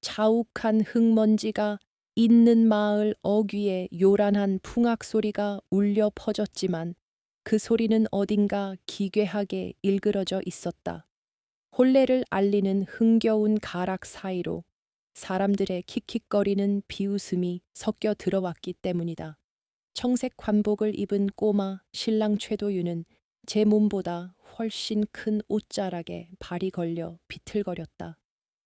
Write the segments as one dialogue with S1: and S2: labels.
S1: 자욱한 흙먼지가 잇는 마을 어귀에 요란한 풍악 소리가 울려 퍼졌지만 그 소리는 어딘가 기괴하게 일그러져 있었다. 혼례를 알리는 흥겨운 가락 사이로 사람들의 킥킥거리는 비웃음이 섞여 들어왔기 때문이다. 청색 관복을 입은 꼬마 신랑 최도유는 제 몸보다 훨씬 큰 옷자락에 발이 걸려 비틀거렸다.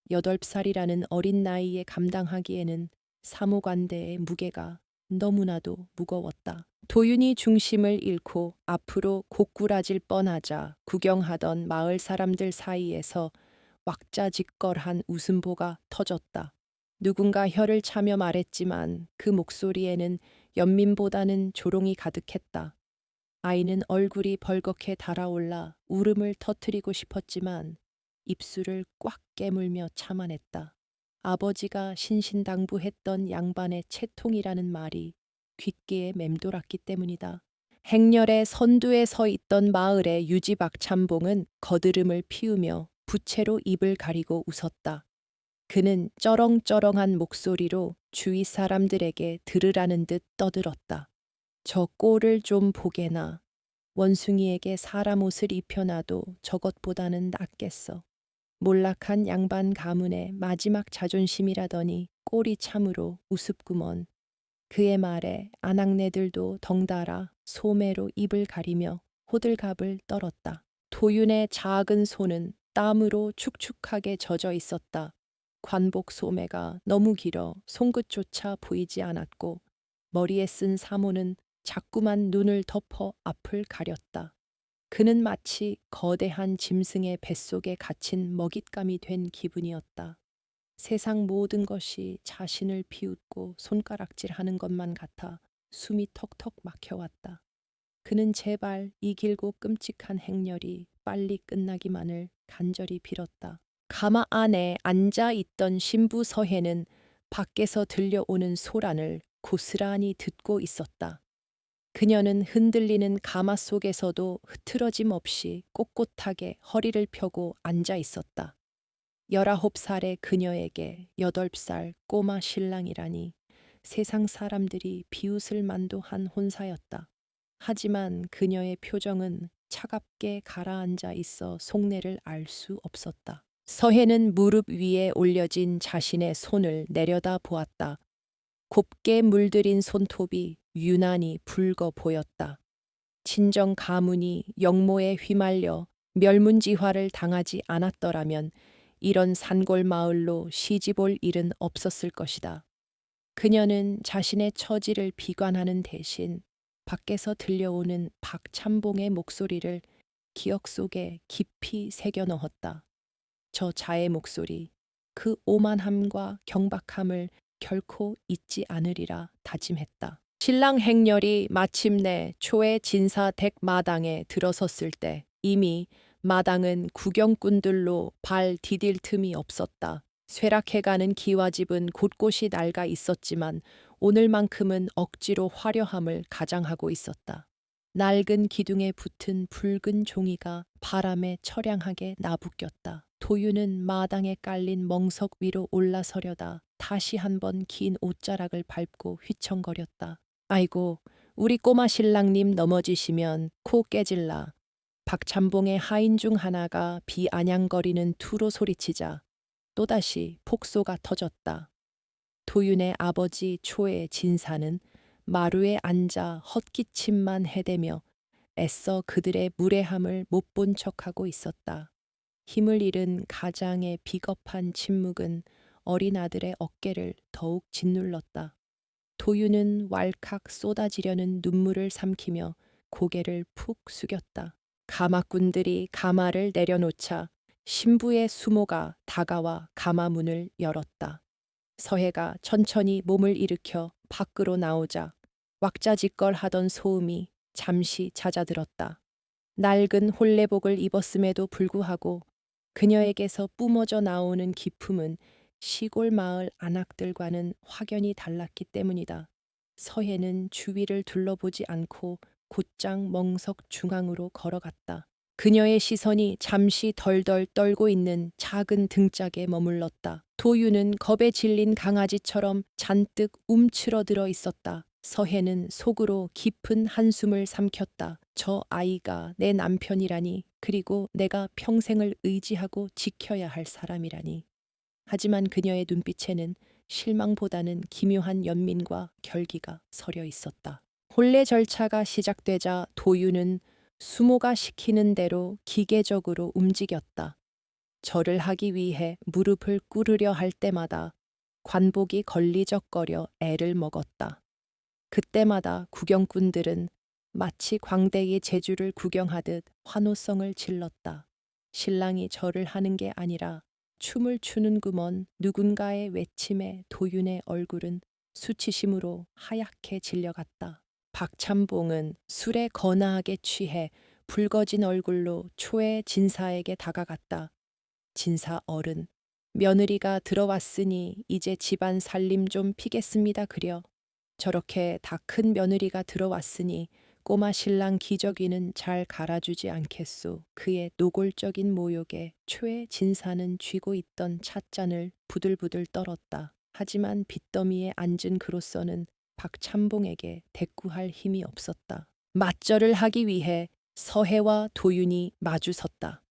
S1: 8살이라는 어린 나이에 감당하기에는 사무관대의 무게가 너무나도 무거웠다. 도윤이 중심을 잃고 앞으로 고꾸라질 뻔하자 구경하던 마을 사람들 사이에서 왁자지껄한 웃음보가 터졌다. 누군가 혀를 차며 말했지만 그 목소리에는 연민보다는 조롱이 가득했다. 아이는 얼굴이 벌겋게 달아올라 울음을 터뜨리고 싶었지만 입술을 꽉 깨물며 참아냈다. 아버지가 신신당부했던 양반의 채통이라는 말이 귓기에 맴돌았기 때문이다. 행렬의 선두에 서 있던 마을의 유지박참봉은 거드름을 피우며 부채로 입을 가리고 웃었다. 그는 쩌렁쩌렁한 목소리로 주위 사람들에게 들으라는 듯 떠들었다. 저 꼴을 좀 보게나. 원숭이에게 사람 옷을 입혀놔도 저것보다는 낫겠어. 몰락한 양반 가문의 마지막 자존심이라더니 꼴이 참으로 우습구먼. 그의 말에 아낙네들도 덩달아 소매로 입을 가리며 호들갑을 떨었다. 도윤의 작은 손은 땀으로 축축하게 젖어 있었다. 관복 소매가 너무 길어 손끝조차 보이지 않았고 머리에 쓴 사모는 자꾸만 눈을 덮어 앞을 가렸다. 그는 마치 거대한 짐승의 뱃속에 갇힌 먹잇감이 된 기분이었다. 세상 모든 것이 자신을 비웃고 손가락질하는 것만 같아 숨이 턱턱 막혀왔다. 그는 제발 이 길고 끔찍한 행렬이 빨리 끝나기만을 간절히 빌었다. 가마 안에 앉아 있던 신부 서혜는 밖에서 들려오는 소란을 고스란히 듣고 있었다. 그녀는 흔들리는 가마 속에서도 흐트러짐 없이 꼿꼿하게 허리를 펴고 앉아 있었다. 19살의 그녀에게 8살 꼬마 신랑이라니 세상 사람들이 비웃을 만도 한 혼사였다. 하지만 그녀의 표정은 차갑게 가라앉아 있어 속내를 알 수 없었다. 서해는 무릎 위에 올려진 자신의 손을 내려다 보았다. 곱게 물들인 손톱이 유난히 붉어 보였다. 친정 가문이 영모에 휘말려 멸문지화를 당하지 않았더라면 이런 산골 마을로 시집올 일은 없었을 것이다. 그녀는 자신의 처지를 비관하는 대신 밖에서 들려오는 박참봉의 목소리를 기억 속에 깊이 새겨 넣었다. 저 자의 목소리, 그 오만함과 경박함을 결코 잊지 않으리라 다짐했다. 신랑 행렬이 마침내 초의 진사댁 마당에 들어섰을 때 이미 마당은 구경꾼들로 발 디딜 틈이 없었다. 쇠락해가는 기와집은 곳곳이 낡아 있었지만 오늘만큼은 억지로 화려함을 가장하고 있었다. 낡은 기둥에 붙은 붉은 종이가 바람에 처량하게 나부꼈다. 도유는 마당에 깔린 멍석 위로 올라서려다 다시 한번 긴 옷자락을 밟고 휘청거렸다. 아이고, 우리 꼬마 신랑님 넘어지시면 코 깨질라. 박참봉의 하인 중 하나가 비아냥거리는 투로 소리치자 또다시 폭소가 터졌다. 도윤의 아버지 초의 진사는 마루에 앉아 헛기침만 해대며 애써 그들의 무례함을 못 본 척하고 있었다. 힘을 잃은 가장의 비겁한 침묵은 어린 아들의 어깨를 더욱 짓눌렀다. 도윤은 왈칵 쏟아지려는 눈물을 삼키며 고개를 푹 숙였다. 가마꾼들이 가마를 내려놓자 신부의 수모가 다가와 가마 문을 열었다. 서해가 천천히 몸을 일으켜 밖으로 나오자 왁자지껄 하던 소음이 잠시 잦아들었다. 낡은 혼례복을 입었음에도 불구하고 그녀에게서 뿜어져 나오는 기품은 시골 마을 안악들과는 확연히 달랐기 때문이다. 서해는 주위를 둘러보지 않고 곧장 멍석 중앙으로 걸어갔다. 그녀의 시선이 잠시 덜덜 떨고 있는 작은 등짝에 머물렀다. 도유는 겁에 질린 강아지처럼 잔뜩 움츠러들어 있었다. 서해는 속으로 깊은 한숨을 삼켰다. 저 아이가 내 남편이라니, 그리고 내가 평생을 의지하고 지켜야 할 사람이라니. 하지만 그녀의 눈빛에는 실망보다는 기묘한 연민과 결기가 서려 있었다. 혼례 절차가 시작되자 도유는 수모가 시키는 대로 기계적으로 움직였다. 절을 하기 위해 무릎을 꿇으려 할 때마다 관복이 걸리적거려 애를 먹었다. 그때마다 구경꾼들은 마치 광대의 제주를 구경하듯 환호성을 질렀다. 신랑이 절을 하는 게 아니라 춤을 추는구먼. 누군가의 외침에 도윤의 얼굴은 수치심으로 하얗게 질려갔다. 박참봉은 술에 거나하게 취해 붉어진 얼굴로 초의 진사에게 다가갔다. 진사 어른, 며느리가 들어왔으니 이제 집안 살림 좀 피겠습니다 그려. 저렇게 다 큰 며느리가 들어왔으니 꼬마 신랑 기저귀는 잘 갈아주지 않겠소. 그의 노골적인 모욕에 초의 진사는 쥐고 있던 찻잔을 부들부들 떨었다. 하지만 빚더미에 앉은 그로서는 박참봉에게 대꾸할 힘이 없었다. 맞절을 하기 위해 서해와 도윤이 마주섰다.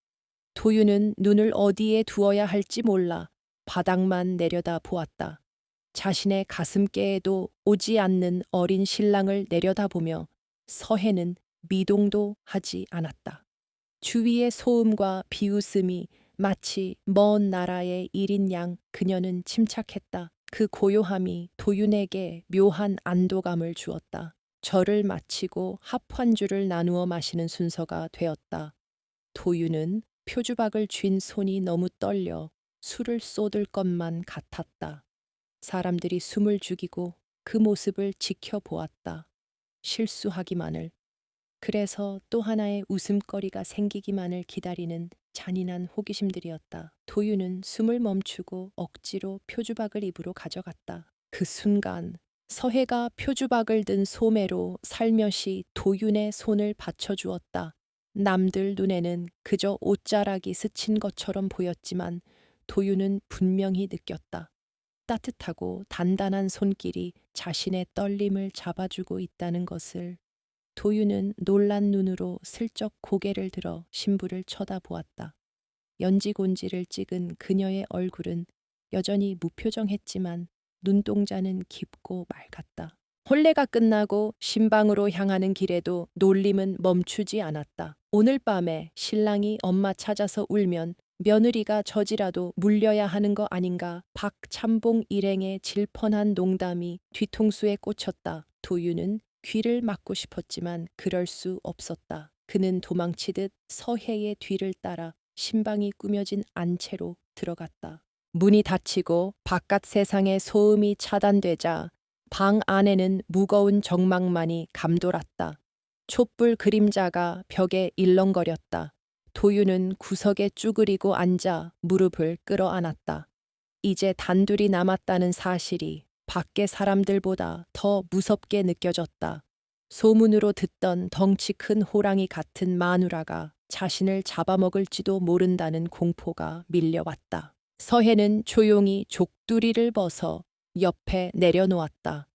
S1: 도윤은 눈을 어디에 두어야 할지 몰라 바닥만 내려다 보았다. 자신의 가슴께에도 오지 않는 어린 신랑을 내려다보며 서해는 미동도 하지 않았다. 주위의 소음과 비웃음이 마치 먼 나라의 일인 양 그녀는 침착했다. 그 고요함이 도윤에게 묘한 안도감을 주었다. 절을 마치고 합환주를 나누어 마시는 순서가 되었다. 도윤은 표주박을 쥔 손이 너무 떨려 술을 쏟을 것만 같았다. 사람들이 숨을 죽이고 그 모습을 지켜보았다. 실수하기만을. 그래서 또 하나의 웃음거리가 생기기만을 기다리는 잔인한 호기심들이었다. 도윤은 숨을 멈추고 억지로 표주박을 입으로 가져갔다. 그 순간 서해가 표주박을 든 소매로 살며시 도윤의 손을 받쳐주었다. 남들 눈에는 그저 옷자락이 스친 것처럼 보였지만 도윤은 분명히 느꼈다. 따뜻하고 단단한 손길이 자신의 떨림을 잡아주고 있다는 것을. 도윤은 놀란 눈으로 슬쩍 고개를 들어 신부를 쳐다보았다. 연지곤지를 찍은 그녀의 얼굴은 여전히 무표정했지만 눈동자는 깊고 맑았다. 혼례가 끝나고 신방으로 향하는 길에도 놀림은 멈추지 않았다. 오늘 밤에 신랑이 엄마 찾아서 울면 며느리가 젖이라도 물려야 하는 거 아닌가. 박참봉 일행의 질펀한 농담이 뒤통수에 꽂혔다. 도윤은 귀를 막고 싶었지만 그럴 수 없었다. 그는 도망치듯 서해의 뒤를 따라 신방이 꾸며진 안채로 들어갔다. 문이 닫히고 바깥 세상의 소음이 차단되자 방 안에는 무거운 정막만이 감돌았다. 촛불 그림자가 벽에 일렁거렸다. 도윤은 구석에 쭈그리고 앉아 무릎을 끌어안았다. 이제 단둘이 남았다는 사실이 밖의 사람들보다 더 무섭게 느껴졌다. 소문으로 듣던 덩치 큰 호랑이 같은 마누라가 자신을 잡아먹을지도 모른다는 공포가 밀려왔다. 서해는 조용히 족두리를 벗어 옆에 내려놓았다.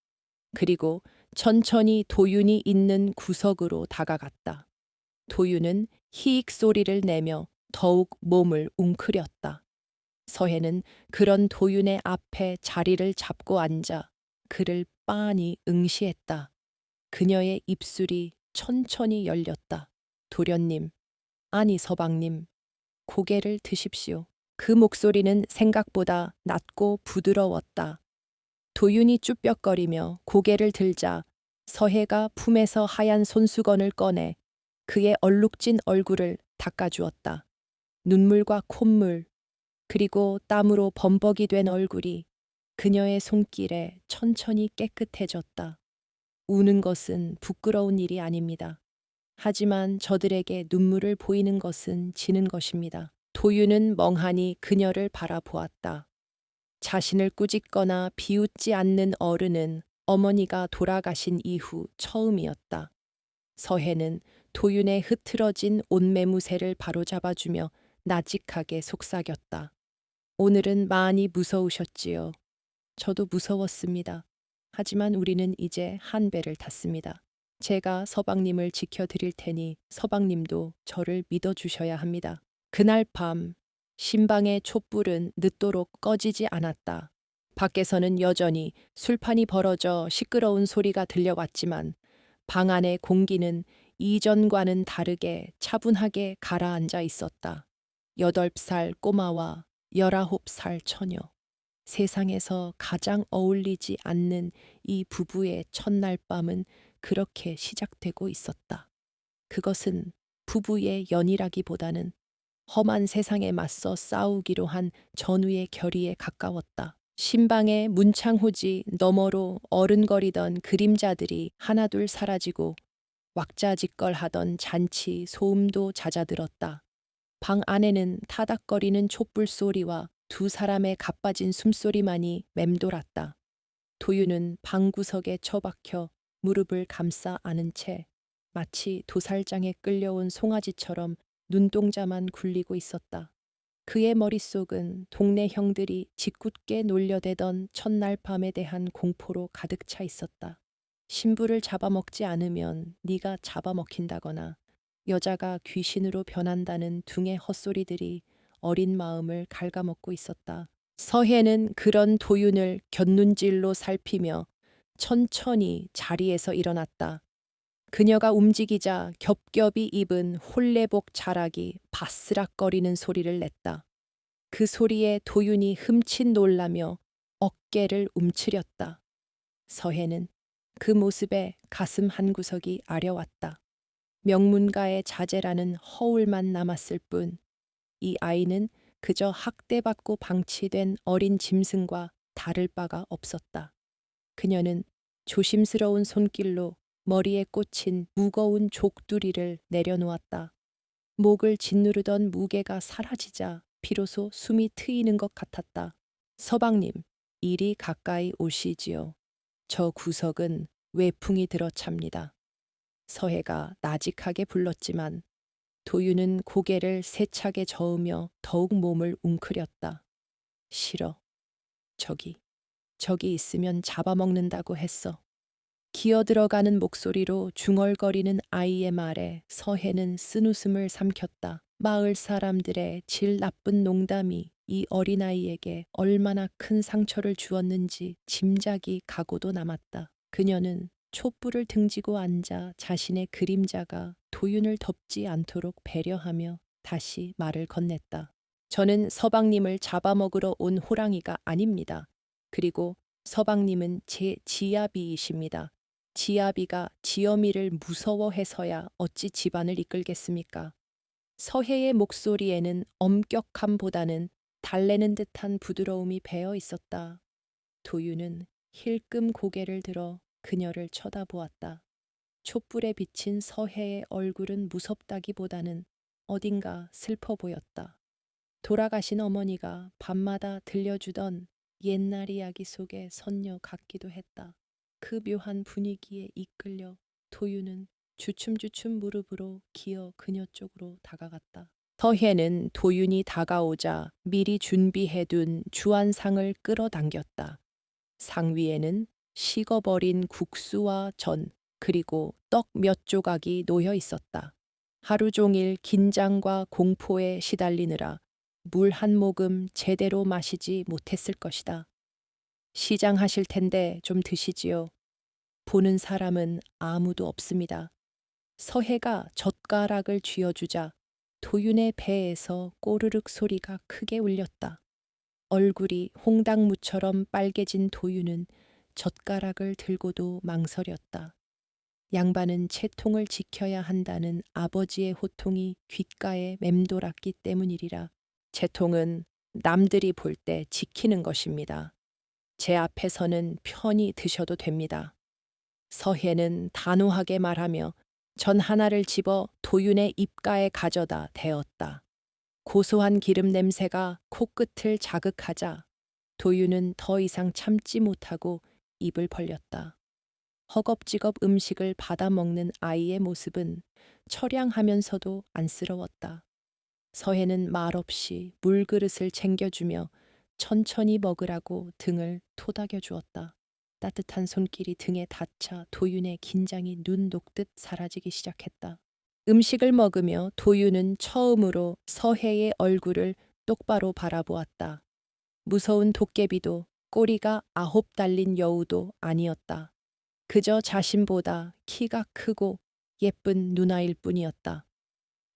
S1: 그리고 천천히 도윤이 있는 구석으로 다가갔다. 도윤은 히익 소리를 내며 더욱 몸을 웅크렸다. 서해는 그런 도윤의 앞에 자리를 잡고 앉아 그를 빤히 응시했다. 그녀의 입술이 천천히 열렸다. 도련님, 아니 서방님, 고개를 드십시오. 그 목소리는 생각보다 낮고 부드러웠다. 도윤이 쭈뼛거리며 고개를 들자 서해가 품에서 하얀 손수건을 꺼내 그의 얼룩진 얼굴을 닦아주었다. 눈물과 콧물, 그리고 땀으로 범벅이 된 얼굴이 그녀의 손길에 천천히 깨끗해졌다. 우는 것은 부끄러운 일이 아닙니다. 하지만 저들에게 눈물을 보이는 것은 지는 것입니다. 도윤은 멍하니 그녀를 바라보았다. 자신을 꾸짖거나 비웃지 않는 어른은 어머니가 돌아가신 이후 처음이었다. 서해는 도윤의 흐트러진 옷매무새를 바로잡아주며 나직하게 속삭였다. 오늘은 많이 무서우셨지요. 저도 무서웠습니다. 하지만 우리는 이제 한 배를 탔습니다. 제가 서방님을 지켜드릴 테니 서방님도 저를 믿어주셔야 합니다. 그날 밤 신방의 촛불은 늦도록 꺼지지 않았다. 밖에서는 여전히 술판이 벌어져 시끄러운 소리가 들려왔지만 방 안의 공기는 이전과는 다르게 차분하게 가라앉아 있었다. 8살 꼬마와 19살 처녀. 세상에서 가장 어울리지 않는 이 부부의 첫날 밤은 그렇게 시작되고 있었다. 그것은 부부의 연이라기보다는 험한 세상에 맞서 싸우기로 한 전우의 결의에 가까웠다. 신방의 문창호지 너머로 어른거리던 그림자들이 하나둘 사라지고 왁자지껄하던 잔치 소음도 잦아들었다. 방 안에는 타닥거리는 촛불 소리와 두 사람의 가빠진 숨소리만이 맴돌았다. 도유는 방구석에 처박혀 무릎을 감싸 안은 채 마치 도살장에 끌려온 송아지처럼 눈동자만 굴리고 있었다. 그의 머릿속은 동네 형들이 짓궂게 놀려대던 첫날 밤에 대한 공포로 가득 차 있었다. 신부를 잡아먹지 않으면 네가 잡아먹힌다거나 여자가 귀신으로 변한다는 둥의 헛소리들이 어린 마음을 갉아먹고 있었다. 서해는 그런 도윤을 곁눈질로 살피며 천천히 자리에서 일어났다. 그녀가 움직이자 겹겹이 입은 홀레복 자락이 바스락거리는 소리를 냈다. 그 소리에 도윤이 흠칫 놀라며 어깨를 움츠렸다. 서해는 그 모습에 가슴 한구석이 아려왔다. 명문가의 자제라는 허울만 남았을 뿐 이 아이는 그저 학대받고 방치된 어린 짐승과 다를 바가 없었다. 그녀는 조심스러운 손길로 머리에 꽂힌 무거운 족두리를 내려놓았다. 목을 짓누르던 무게가 사라지자 비로소 숨이 트이는 것 같았다. 서방님, 이리 가까이 오시지요. 저 구석은 외풍이 들어찹니다. 서해가 나직하게 불렀지만 도유는 고개를 세차게 저으며 더욱 몸을 웅크렸다. 싫어. 저기 있으면 잡아먹는다고 했어. 기어들어가는 목소리로 중얼거리는 아이의 말에 서해는 쓴웃음을 삼켰다. 마을 사람들의 질 나쁜 농담이 이 어린아이에게 얼마나 큰 상처를 주었는지 짐작이 가고도 남았다. 그녀는 촛불을 등지고 앉아 자신의 그림자가 도윤을 덮지 않도록 배려하며 다시 말을 건넸다. 저는 서방님을 잡아먹으러 온 호랑이가 아닙니다. 그리고 서방님은 제 지아비이십니다. 지아비가 지어미를 무서워해서야 어찌 집안을 이끌겠습니까? 서해의 목소리에는 엄격함보다는 달래는 듯한 부드러움이 배어 있었다. 도유는 힐끔 고개를 들어 그녀를 쳐다보았다. 촛불에 비친 서해의 얼굴은 무섭다기보다는 어딘가 슬퍼 보였다. 돌아가신 어머니가 밤마다 들려주던 옛날 이야기 속의 선녀 같기도 했다. 그 묘한 분위기에 이끌려 도유는 주춤주춤 무릎으로 기어 그녀 쪽으로 다가갔다. 서해는 도윤이 다가오자 미리 준비해둔 주안상을 끌어당겼다. 상 위에는 식어버린 국수와 전, 그리고 떡 몇 조각이 놓여 있었다. 하루 종일 긴장과 공포에 시달리느라 물 한 모금 제대로 마시지 못했을 것이다. 시장하실 텐데 좀 드시지요. 보는 사람은 아무도 없습니다. 서해가 젓가락을 쥐어주자 도윤의 배에서 꼬르륵 소리가 크게 울렸다. 얼굴이 홍당무처럼 빨개진 도윤은 젓가락을 들고도 망설였다. 양반은 채통을 지켜야 한다는 아버지의 호통이 귓가에 맴돌았기 때문이리라. 채통은 남들이 볼 때 지키는 것입니다. 제 앞에서는 편히 드셔도 됩니다. 서해는 단호하게 말하며 전 하나를 집어 도윤의 입가에 가져다 대었다. 고소한 기름 냄새가 코끝을 자극하자 도윤은 더 이상 참지 못하고 입을 벌렸다. 허겁지겁 음식을 받아먹는 아이의 모습은 처량하면서도 안쓰러웠다. 서해는 말없이 물그릇을 챙겨주며 천천히 먹으라고 등을 토닥여 주었다. 따뜻한 손길이 등에 닿자 도윤의 긴장이 눈 녹듯 사라지기 시작했다. 음식을 먹으며 도윤은 처음으로 서해의 얼굴을 똑바로 바라보았다. 무서운 도깨비도 꼬리가 9 달린 여우도 아니었다. 그저 자신보다 키가 크고 예쁜 누나일 뿐이었다.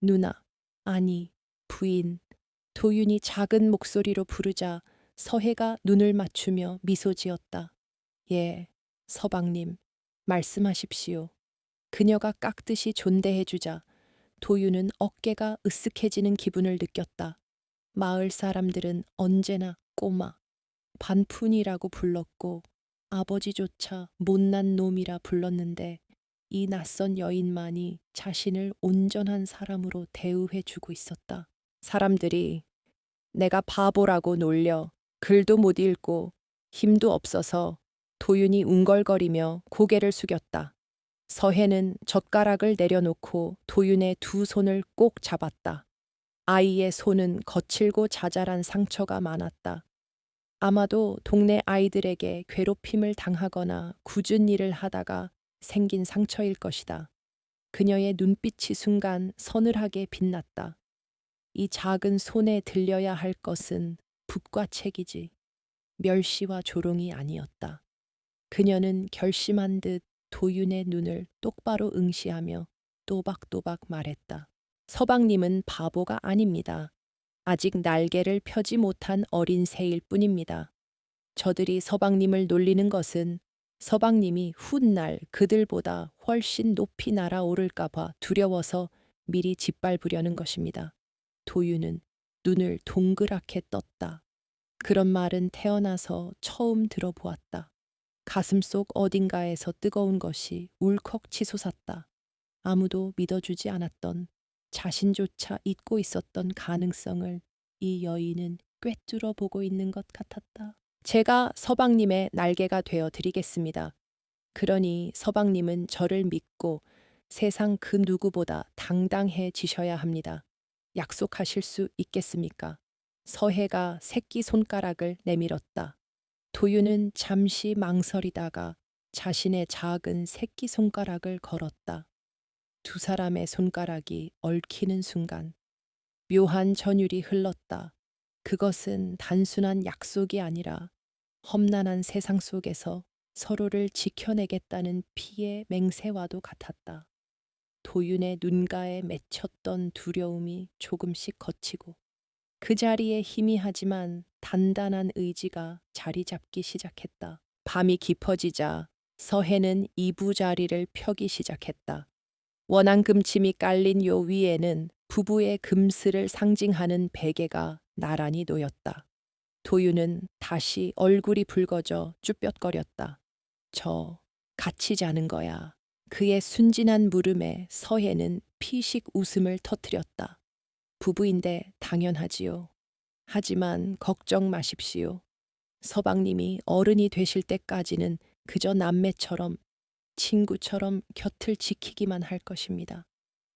S1: 누나, 아니, 부인. 도윤이 작은 목소리로 부르자 서해가 눈을 맞추며 미소 지었다. 예, 서방님, 말씀하십시오. 그녀가 깍듯이 존대해주자 도윤은 어깨가 으쓱해지는 기분을 느꼈다. 마을 사람들은 언제나 꼬마, 반푼이라고 불렀고 아버지조차 못난 놈이라 불렀는데 이 낯선 여인만이 자신을 온전한 사람으로 대우해주고 있었다. 사람들이 내가 바보라고 놀려 글도 못 읽고 힘도 없어서 도윤이 웅걸거리며 고개를 숙였다. 서해는 젓가락을 내려놓고 도윤의 두 손을 꼭 잡았다. 아이의 손은 거칠고 자잘한 상처가 많았다. 아마도 동네 아이들에게 괴롭힘을 당하거나 굳은 일을 하다가 생긴 상처일 것이다. 그녀의 눈빛이 순간 서늘하게 빛났다. 이 작은 손에 들려야 할 것은 붓과 책이지 멸시와 조롱이 아니었다. 그녀는 결심한 듯 도윤의 눈을 똑바로 응시하며 또박또박 말했다. 서방님은 바보가 아닙니다. 아직 날개를 펴지 못한 어린 새일 뿐입니다. 저들이 서방님을 놀리는 것은 서방님이 훗날 그들보다 훨씬 높이 날아오를까봐 두려워서 미리 짓밟으려는 것입니다. 도윤은 눈을 동그랗게 떴다. 그런 말은 태어나서 처음 들어보았다. 가슴속 어딘가에서 뜨거운 것이 울컥 치솟았다. 아무도 믿어주지 않았던 자신조차 잊고 있었던 가능성을 이 여인은 꿰뚫어 보고 있는 것 같았다. 제가 서방님의 날개가 되어 드리겠습니다. 그러니 서방님은 저를 믿고 세상 그 누구보다 당당해지셔야 합니다. 약속하실 수 있겠습니까? 서해가 새끼 손가락을 내밀었다. 도윤은 잠시 망설이다가 자신의 작은 새끼 손가락을 걸었다. 두 사람의 손가락이 얽히는 순간 묘한 전율이 흘렀다. 그것은 단순한 약속이 아니라 험난한 세상 속에서 서로를 지켜내겠다는 피의 맹세와도 같았다. 도윤의 눈가에 맺혔던 두려움이 조금씩 걷히고 그 자리에 희미하지만 단단한 의지가 자리 잡기 시작했다. 밤이 깊어지자 서해는 이부자리를 펴기 시작했다. 원한 금침이 깔린 요 위에는 부부의 금슬을 상징하는 베개가 나란히 놓였다. 도윤은 다시 얼굴이 붉어져 쭈뼛거렸다. 저 같이 자는 거야. 그의 순진한 물음에 서해는 피식 웃음을 터뜨렸다. 부부인데 당연하지요. 하지만 걱정 마십시오. 서방님이 어른이 되실 때까지는 그저 남매처럼 친구처럼 곁을 지키기만 할 것입니다.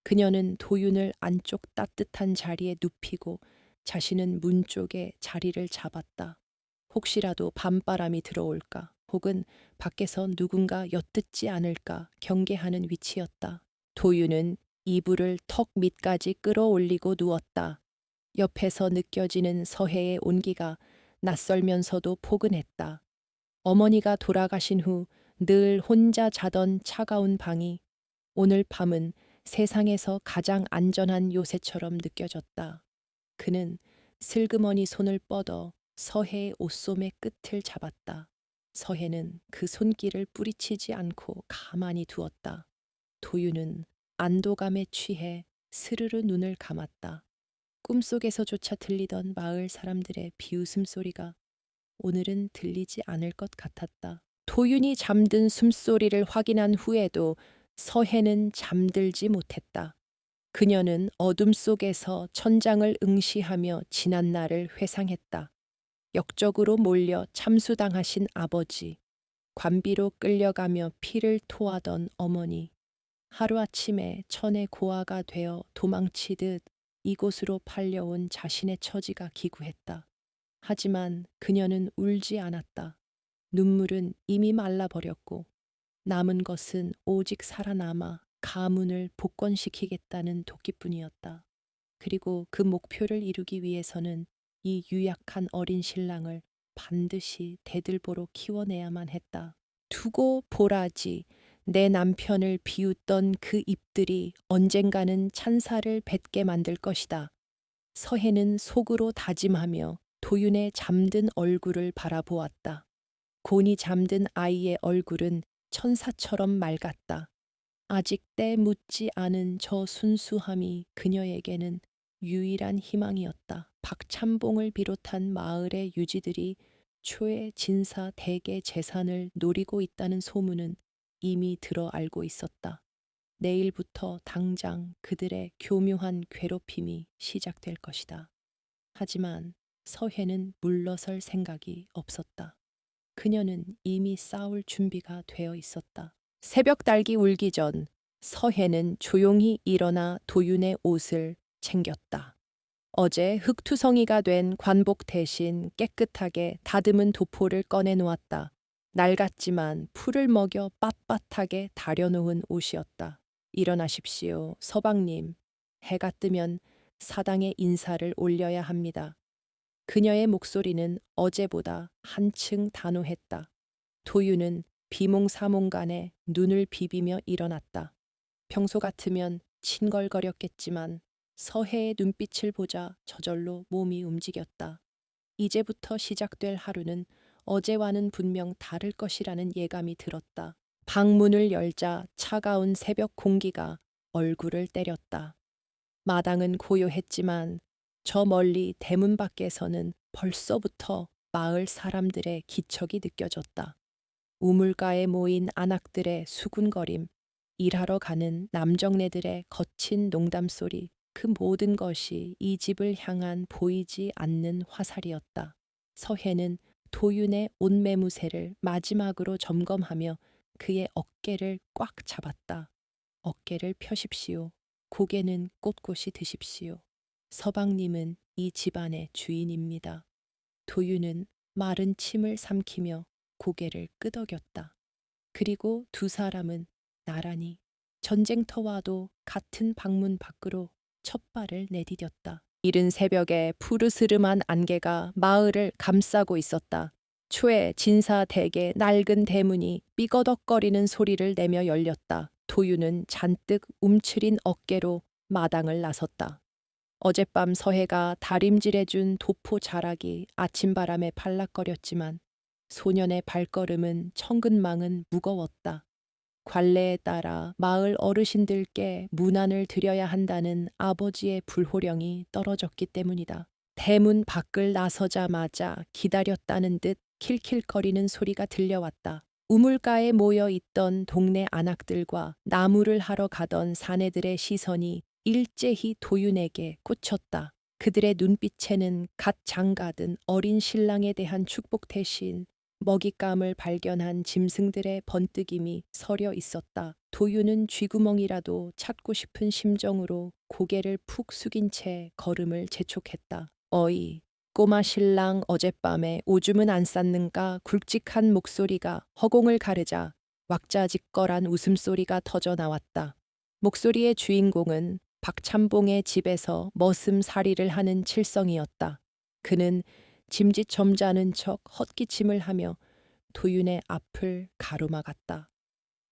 S1: 그녀는 도윤을 안쪽 따뜻한 자리에 눕히고 자신은 문 쪽에 자리를 잡았다. 혹시라도 밤바람이 들어올까 혹은 밖에서 누군가 엿듣지 않을까 경계하는 위치였다. 도윤은 이불을 턱 밑까지 끌어올리고 누웠다. 옆에서 느껴지는 서해의 온기가 낯설면서도 포근했다. 어머니가 돌아가신 후 늘 혼자 자던 차가운 방이 오늘 밤은 세상에서 가장 안전한 요새처럼 느껴졌다. 그는 슬그머니 손을 뻗어 서해의 옷소매 끝을 잡았다. 서해는 그 손길을 뿌리치지 않고 가만히 두었다. 도윤은 안도감에 취해 스르르 눈을 감았다. 꿈속에서조차 들리던 마을 사람들의 비웃음 소리가 오늘은 들리지 않을 것 같았다. 도윤이 잠든 숨소리를 확인한 후에도 서해는 잠들지 못했다. 그녀는 어둠 속에서 천장을 응시하며 지난 날을 회상했다. 역적으로 몰려 참수당하신 아버지, 관비로 끌려가며 피를 토하던 어머니, 하루아침에 천의 고아가 되어 도망치듯 이곳으로 팔려온 자신의 처지가 기구했다. 하지만 그녀는 울지 않았다. 눈물은 이미 말라버렸고 남은 것은 오직 살아남아 가문을 복권시키겠다는 도끼뿐이었다. 그리고 그 목표를 이루기 위해서는 이 유약한 어린 신랑을 반드시 대들보로 키워내야만 했다. 두고 보라지. 내 남편을 비웃던 그 입들이 언젠가는 찬사를 뱉게 만들 것이다. 서해는 속으로 다짐하며 도윤의 잠든 얼굴을 바라보았다. 곤히 잠든 아이의 얼굴은 천사처럼 맑았다. 아직 때 묻지 않은 저 순수함이 그녀에게는 유일한 희망이었다. 박참봉을 비롯한 마을의 유지들이 초의 진사 대계 재산을 노리고 있다는 소문은 이미 들어 알고 있었다. 내일부터 당장 그들의 교묘한 괴롭힘이 시작될 것이다. 하지만 서해는 물러설 생각이 없었다. 그녀는 이미 싸울 준비가 되어 있었다. 새벽 달기 울기 전 서해는 조용히 일어나 도윤의 옷을 챙겼다. 어제 흙투성이가 된 관복 대신 깨끗하게 다듬은 도포를 꺼내 놓았다. 낡았지만 풀을 먹여 빳빳하게 다려놓은 옷이었다. 일어나십시오, 서방님. 해가 뜨면 사당에 인사를 올려야 합니다. 그녀의 목소리는 어제보다 한층 단호했다. 도윤은 비몽사몽간에 눈을 비비며 일어났다. 평소 같으면 칭걸거렸겠지만 서해의 눈빛을 보자 저절로 몸이 움직였다. 이제부터 시작될 하루는 어제와는 분명 다를 것이라는 예감이 들었다. 방문을 열자 차가운 새벽 공기가 얼굴을 때렸다. 마당은 고요했지만 저 멀리 대문 밖에서는 벌써부터 마을 사람들의 기척이 느껴졌다. 우물가에 모인 안악들의 수군거림, 일하러 가는 남정네들의 거친 농담소리, 그 모든 것이 이 집을 향한 보이지 않는 화살이었다. 서해는 도윤의 옷매무새를 마지막으로 점검하며 그의 어깨를 꽉 잡았다. 어깨를 펴십시오. 고개는 꼿꼿이 드십시오. 서방님은 이 집안의 주인입니다. 도윤은 마른 침을 삼키며 고개를 끄덕였다. 그리고 두 사람은 나란히 전쟁터와도 같은 방문 밖으로 첫 발을 내디뎠다. 이른 새벽에 푸르스름한 안개가 마을을 감싸고 있었다. 초에 진사대게 낡은 대문이 삐거덕거리는 소리를 내며 열렸다. 도윤은 잔뜩 움츠린 어깨로 마당을 나섰다. 어젯밤 서해가 다림질해준 도포 자락이 아침바람에 발락거렸지만 소년의 발걸음은 천근망은 무거웠다. 관례에 따라 마을 어르신들께 문안을 드려야 한다는 아버지의 불호령이 떨어졌기 때문이다. 대문 밖을 나서자마자 기다렸다는 듯 킬킬거리는 소리가 들려왔다. 우물가에 모여 있던 동네 안악들과 나무를 하러 가던 사내들의 시선이 일제히 도윤에게 꽂혔다. 그들의 눈빛에는 갓 장가든 어린 신랑에 대한 축복 대신 먹잇감을 발견한 짐승들의 번뜩임이 서려 있었다. 도윤은 쥐구멍이라도 찾고 싶은 심정으로 고개를 푹 숙인 채 걸음을 재촉했다. 어이, 꼬마 신랑 어젯밤에 오줌은 안 쌌는가 굵직한 목소리가 허공을 가르자 왁자지껄한 웃음소리가 터져 나왔다. 목소리의 주인공은 박참봉의 집에서 머슴살이를 하는 칠성이었다. 그는 짐짓 점잖은 척 헛기침을 하며 도윤의 앞을 가로막았다.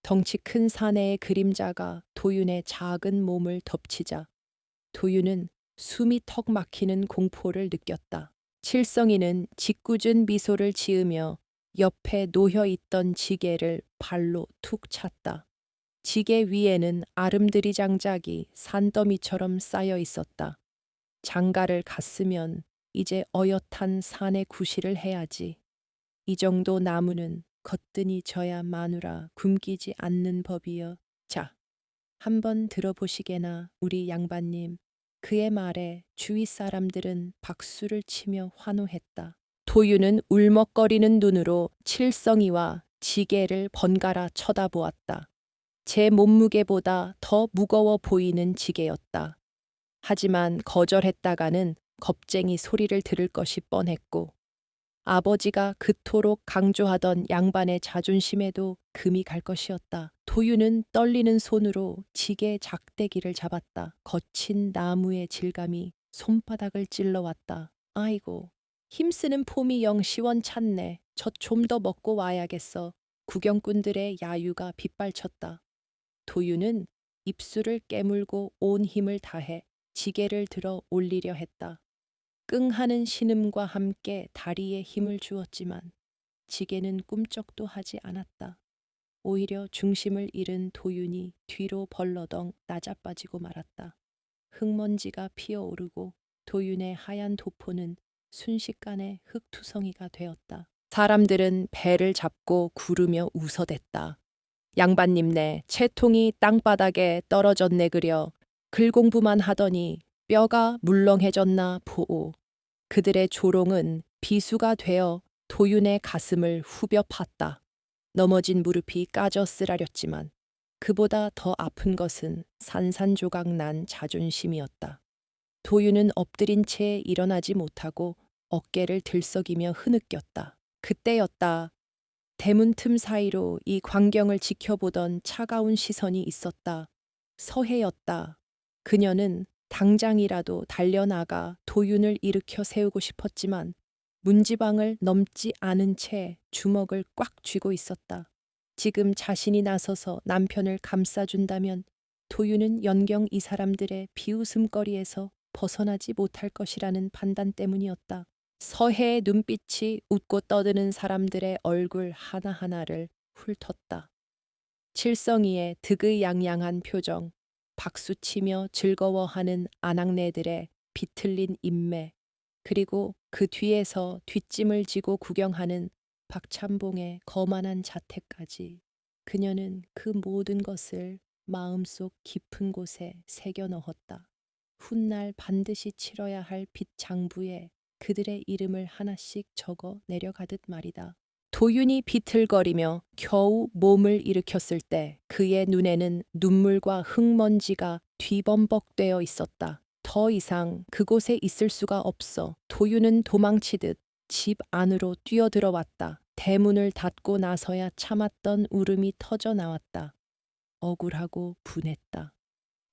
S1: 덩치 큰 사내의 그림자가 도윤의 작은 몸을 덮치자 도윤은 숨이 턱 막히는 공포를 느꼈다. 칠성이는 짓궂은 미소를 지으며 옆에 놓여 있던 지게를 발로 툭 찼다. 지게 위에는 아름드리 장작이 산더미처럼 쌓여 있었다. 장가를 갔으면 이제 어엿한 산에 구실을 해야지. 이 정도 나무는 거뜬히 져야 마누라 굶기지 않는 법이여. 자, 한번 들어보시게나 우리 양반님. 그의 말에 주위 사람들은 박수를 치며 환호했다. 도윤은 울먹거리는 눈으로 칠성이와 지게를 번갈아 쳐다보았다. 제 몸무게보다 더 무거워 보이는 지게였다. 하지만 거절했다가는 겁쟁이 소리를 들을 것이 뻔했고 아버지가 그토록 강조하던 양반의 자존심에도 금이 갈 것이었다. 도유는 떨리는 손으로 지게 작대기를 잡았다. 거친 나무의 질감이 손바닥을 찔러왔다. 아이고, 힘쓰는 폼이 영 시원찮네. 젖 좀 더 먹고 와야겠어. 구경꾼들의 야유가 빗발쳤다. 도유는 입술을 깨물고 온 힘을 다해 지게를 들어 올리려 했다. 끙하는 신음과 함께 다리에 힘을 주었지만 지게는 꿈쩍도 하지 않았다. 오히려 중심을 잃은 도윤이 뒤로 벌러덩 나자빠지고 말았다. 흙먼지가 피어오르고 도윤의 하얀 도포는 순식간에 흙투성이가 되었다. 사람들은 배를 잡고 구르며 웃어댔다. 양반님네 채통이 땅바닥에 떨어졌네 그려. 글공부만 하더니 뼈가 물렁해졌나 보오. 그들의 조롱은 비수가 되어 도윤의 가슴을 후벼 팠다. 넘어진 무릎이 까져 쓰라렸지만 그보다 더 아픈 것은 산산조각 난 자존심이었다. 도윤은 엎드린 채 일어나지 못하고 어깨를 들썩이며 흐느꼈다. 그때였다. 대문 틈 사이로 이 광경을 지켜보던 차가운 시선이 있었다. 서해였다. 그녀는 당장이라도 달려나가 도윤을 일으켜 세우고 싶었지만 문지방을 넘지 않은 채 주먹을 꽉 쥐고 있었다. 지금 자신이 나서서 남편을 감싸준다면 도윤은 연경 이 사람들의 비웃음거리에서 벗어나지 못할 것이라는 판단 때문이었다. 서해의 눈빛이 웃고 떠드는 사람들의 얼굴 하나하나를 훑었다. 칠성이의 득의양양한 표정, 박수치며 즐거워하는 아낙네들의 비틀린 인매, 그리고 그 뒤에서 뒷짐을 지고 구경하는 박찬봉의 거만한 자태까지 그녀는 그 모든 것을 마음속 깊은 곳에 새겨 넣었다. 훗날 반드시 치러야 할 빚 장부에 그들의 이름을 하나씩 적어 내려가듯 말이다. 도윤이 비틀거리며 겨우 몸을 일으켰을 때 그의 눈에는 눈물과 흙먼지가 뒤범벅되어 있었다. 더 이상 그곳에 있을 수가 없어 도윤은 도망치듯 집 안으로 뛰어들어왔다. 대문을 닫고 나서야 참았던 울음이 터져 나왔다. 억울하고 분했다.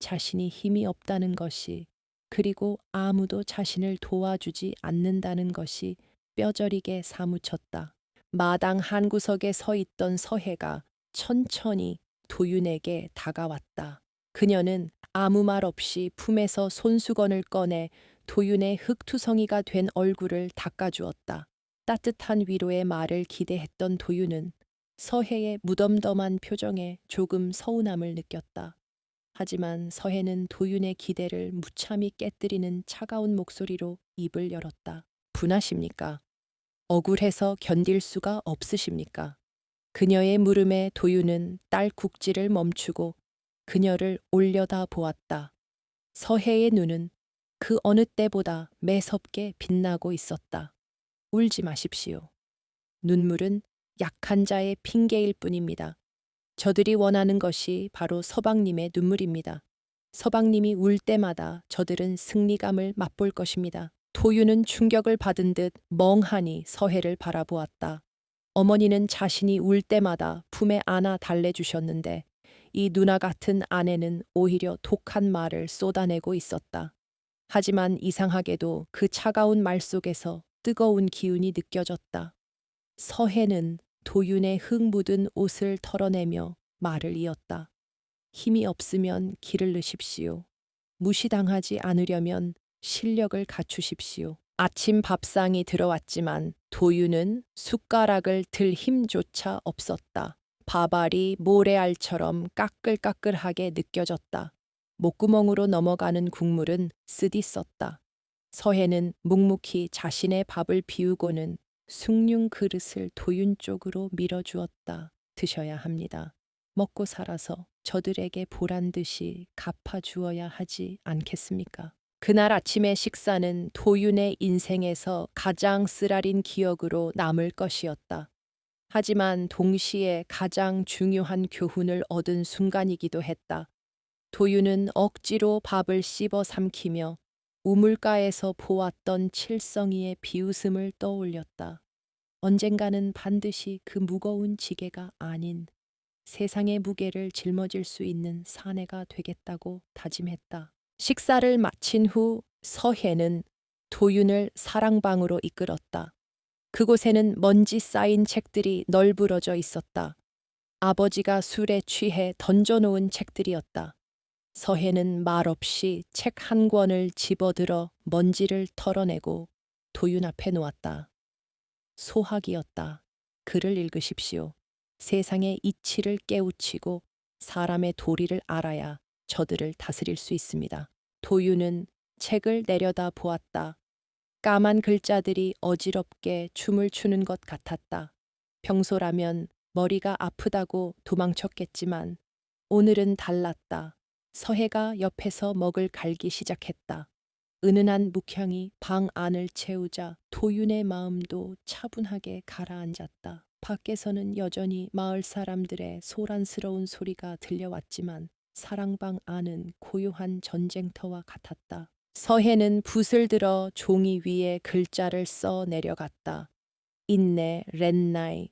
S1: 자신이 힘이 없다는 것이, 그리고 아무도 자신을 도와주지 않는다는 것이 뼈저리게 사무쳤다. 마당 한구석에 서 있던 서해가 천천히 도윤에게 다가왔다. 그녀는 아무 말 없이 품에서 손수건을 꺼내 도윤의 흙투성이가 된 얼굴을 닦아주었다. 따뜻한 위로의 말을 기대했던 도윤은 서해의 무덤덤한 표정에 조금 서운함을 느꼈다. 하지만 서해는 도윤의 기대를 무참히 깨뜨리는 차가운 목소리로 입을 열었다. 분하십니까? 억울해서 견딜 수가 없으십니까? 그녀의 물음에 도윤은 딸 국지를 멈추고 그녀를 올려다 보았다. 서해의 눈은 그 어느 때보다 매섭게 빛나고 있었다. 울지 마십시오. 눈물은 약한 자의 핑계일 뿐입니다. 저들이 원하는 것이 바로 서방님의 눈물입니다. 서방님이 울 때마다 저들은 승리감을 맛볼 것입니다. 도윤은 충격을 받은 듯 멍하니 서해를 바라보았다. 어머니는 자신이 울 때마다 품에 안아 달래주셨는데 이 누나 같은 아내는 오히려 독한 말을 쏟아내고 있었다. 하지만 이상하게도 그 차가운 말 속에서 뜨거운 기운이 느껴졌다. 서해는 도윤의 흙 묻은 옷을 털어내며 말을 이었다. 힘이 없으면 길을 넣으십시오. 무시당하지 않으려면 실력을 갖추십시오. 아침 밥상이 들어왔지만 도윤은 숟가락을 들 힘조차 없었다. 밥알이 모래알처럼 까끌까끌하게 느껴졌다. 목구멍으로 넘어가는 국물은 쓰디썼다. 서해는 묵묵히 자신의 밥을 비우고는 숭늉 그릇을 도윤 쪽으로 밀어주었다. 드셔야 합니다. 먹고 살아서 저들에게 보란 듯이 갚아주어야 하지 않겠습니까? 그날 아침의 식사는 도윤의 인생에서 가장 쓰라린 기억으로 남을 것이었다. 하지만 동시에 가장 중요한 교훈을 얻은 순간이기도 했다. 도윤은 억지로 밥을 씹어 삼키며 우물가에서 보았던 칠성이의 비웃음을 떠올렸다. 언젠가는 반드시 그 무거운 지게가 아닌 세상의 무게를 짊어질 수 있는 사내가 되겠다고 다짐했다. 식사를 마친 후 서혜는 도윤을 사랑방으로 이끌었다. 그곳에는 먼지 쌓인 책들이 널브러져 있었다. 아버지가 술에 취해 던져놓은 책들이었다. 서혜는 말없이 책 한 권을 집어들어 먼지를 털어내고 도윤 앞에 놓았다. 소학이었다. 글을 읽으십시오. 세상의 이치를 깨우치고 사람의 도리를 알아야 저들을 다스릴 수 있습니다. 도윤은 책을 내려다 보았다. 까만 글자들이 어지럽게 춤을 추는 것 같았다. 평소라면 머리가 아프다고 도망쳤겠지만 오늘은 달랐다. 서해가 옆에서 먹을 갈기 시작했다. 은은한 묵향이 방 안을 채우자 도윤의 마음도 차분하게 가라앉았다. 밖에서는 여전히 마을 사람들의 소란스러운 소리가 들려왔지만 사랑방 안은 고요한 전쟁터와 같았다. 서해는 붓을 들어 종이 위에 글자를 써 내려갔다. 인내, 렌나이,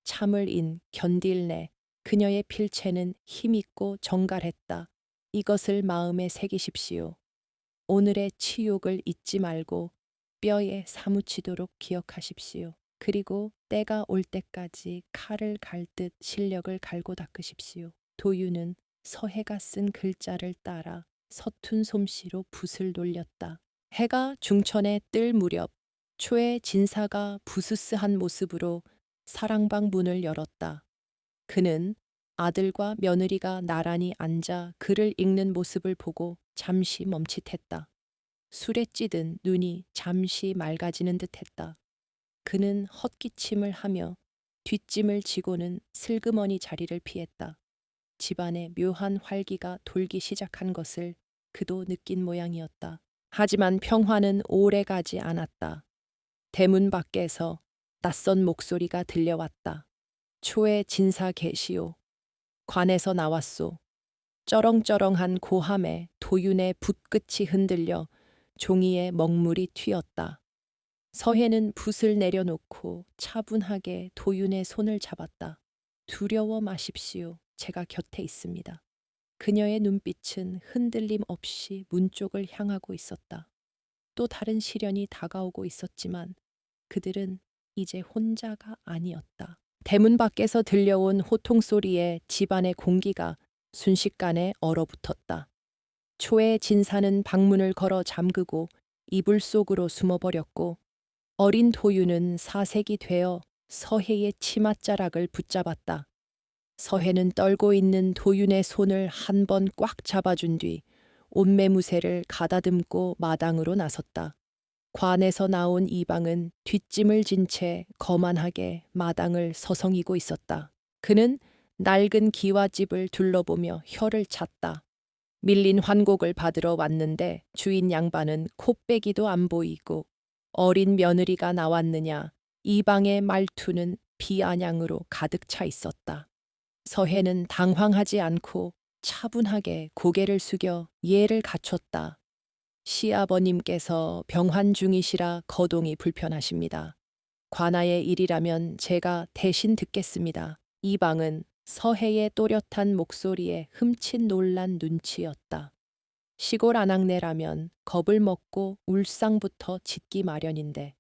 S1: 참을 인, 견딜내. 그녀의 필체는 힘있고 정갈했다. 이것을 마음에 새기십시오. 오늘의 치욕을 잊지 말고 뼈에 사무치도록 기억하십시오. 그리고 때가 올 때까지 칼을 갈듯 실력을 갈고 닦으십시오. 도윤은 서해가 쓴 글자를 따라 서툰 솜씨로 붓을 놀렸다. 해가 중천에 뜰 무렵 초의 진사가 부스스한 모습으로 사랑방 문을 열었다. 그는 아들과 며느리가 나란히 앉아 글을 읽는 모습을 보고 잠시 멈칫했다. 술에 찌든 눈이 잠시 맑아지는 듯했다. 그는 헛기침을 하며 뒷짐을 지고는 슬그머니 자리를 피했다. 집안에 묘한 활기가 돌기 시작한 것을 그도 느낀 모양이었다. 하지만 평화는 오래 가지 않았다. 대문 밖에서 낯선 목소리가 들려왔다. 초의 진사 계시오. 관에서 나왔소. 쩌렁쩌렁한 고함에 도윤의 붓끝이 흔들려 종이에 먹물이 튀었다. 서해는 붓을 내려놓고 차분하게 도윤의 손을 잡았다. 두려워 마십시오. 제가 곁에 있습니다. 그녀의 눈빛은 흔들림 없이 문 쪽을 향하고 있었다. 또 다른 시련이 다가오고 있었지만 그들은 이제 혼자가 아니었다. 대문 밖에서 들려온 호통 소리에 집안의 공기가 순식간에 얼어붙었다. 초의 진사는 방문을 걸어 잠그고 이불 속으로 숨어버렸고 어린 도윤은 사색이 되어 서해의 치맛자락을 붙잡았다. 서해는 떨고 있는 도윤의 손을 한 번 꽉 잡아준 뒤 옷매무새를 가다듬고 마당으로 나섰다. 관에서 나온 이방은 뒷짐을 진 채 거만하게 마당을 서성이고 있었다. 그는 낡은 기와집을 둘러보며 혀를 찼다. 밀린 환곡을 받으러 왔는데 주인 양반은 코빼기도 안 보이고 어린 며느리가 나왔느냐 이방의 말투는 비아냥으로 가득 차 있었다. 서해는 당황하지 않고 차분하게 고개를 숙여 예를 갖췄다. 시아버님께서 병환 중이시라 거동이 불편하십니다. 관아의 일이라면 제가 대신 듣겠습니다. 이방은 서해의 또렷한 목소리에 흠칫 놀란 눈치였다. 시골 아낙네라면 겁을 먹고 울상부터 짖기 마련인데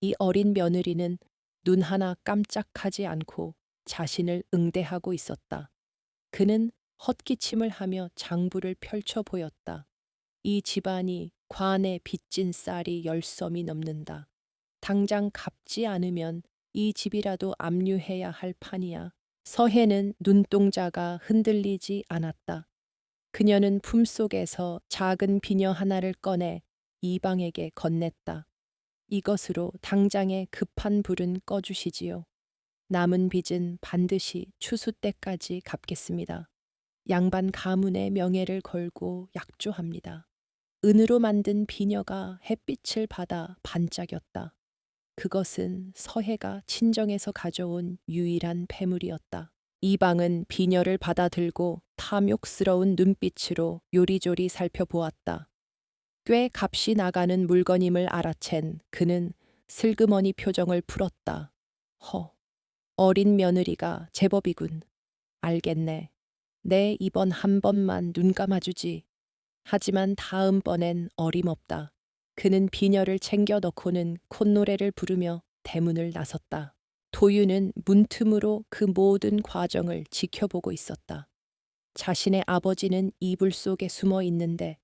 S1: 이 어린 며느리는 눈 하나 깜짝하지 않고 자신을 응대하고 있었다. 그는 헛기침을 하며 장부를 펼쳐 보였다. 이 집안이 관에 빚진 쌀이 10섬이 넘는다. 당장 갚지 않으면 이 집이라도 압류해야 할 판이야. 서해는 눈동자가 흔들리지 않았다. 그녀는 품속에서 작은 비녀 하나를 꺼내 이방에게 건넸다. 이것으로 당장의 급한 불은 꺼주시지요. 남은 빚은 반드시 추수 때까지 갚겠습니다. 양반 가문의 명예를 걸고 약조합니다. 은으로 만든 비녀가 햇빛을 받아 반짝였다. 그것은 서해가 친정에서 가져온 유일한 폐물이었다. 이방은 비녀를 받아들고 탐욕스러운 눈빛으로 요리조리 살펴보았다. 꽤 값이 나가는 물건임을 알아챈 그는 슬그머니 표정을 풀었다. 허, 어린 며느리가 제법이군. 알겠네. 내 이번 한 번만 눈 감아주지. 하지만 다음번엔 어림없다. 그는 비녀를 챙겨 넣고는 콧노래를 부르며 대문을 나섰다. 도유는 문틈으로 그 모든 과정을 지켜보고 있었다. 자신의 아버지는 이불 속에 숨어 있는데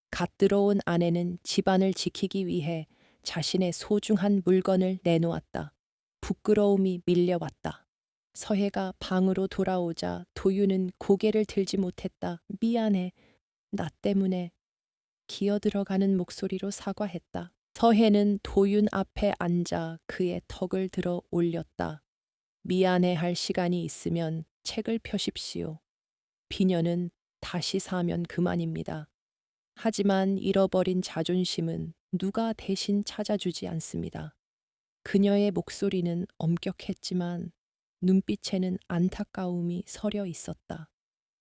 S1: 갓 들어온 아내는 집안을 지키기 위해 자신의 소중한 물건을 내놓았다. 부끄러움이 밀려왔다. 서해가 방으로 돌아오자 도유는 고개를 들지 못했다. 미안해. 나 때문에. 기어 들어가는 목소리로 사과했다. 서해는 도윤 앞에 앉아 그의 턱을 들어 올렸다. 미안해 할 시간이 있으면 책을 펴십시오. 비녀는 다시 사면 그만입니다. 하지만 잃어버린 자존심은 누가 대신 찾아주지 않습니다. 그녀의 목소리는 엄격했지만 눈빛에는 안타까움이 서려 있었다.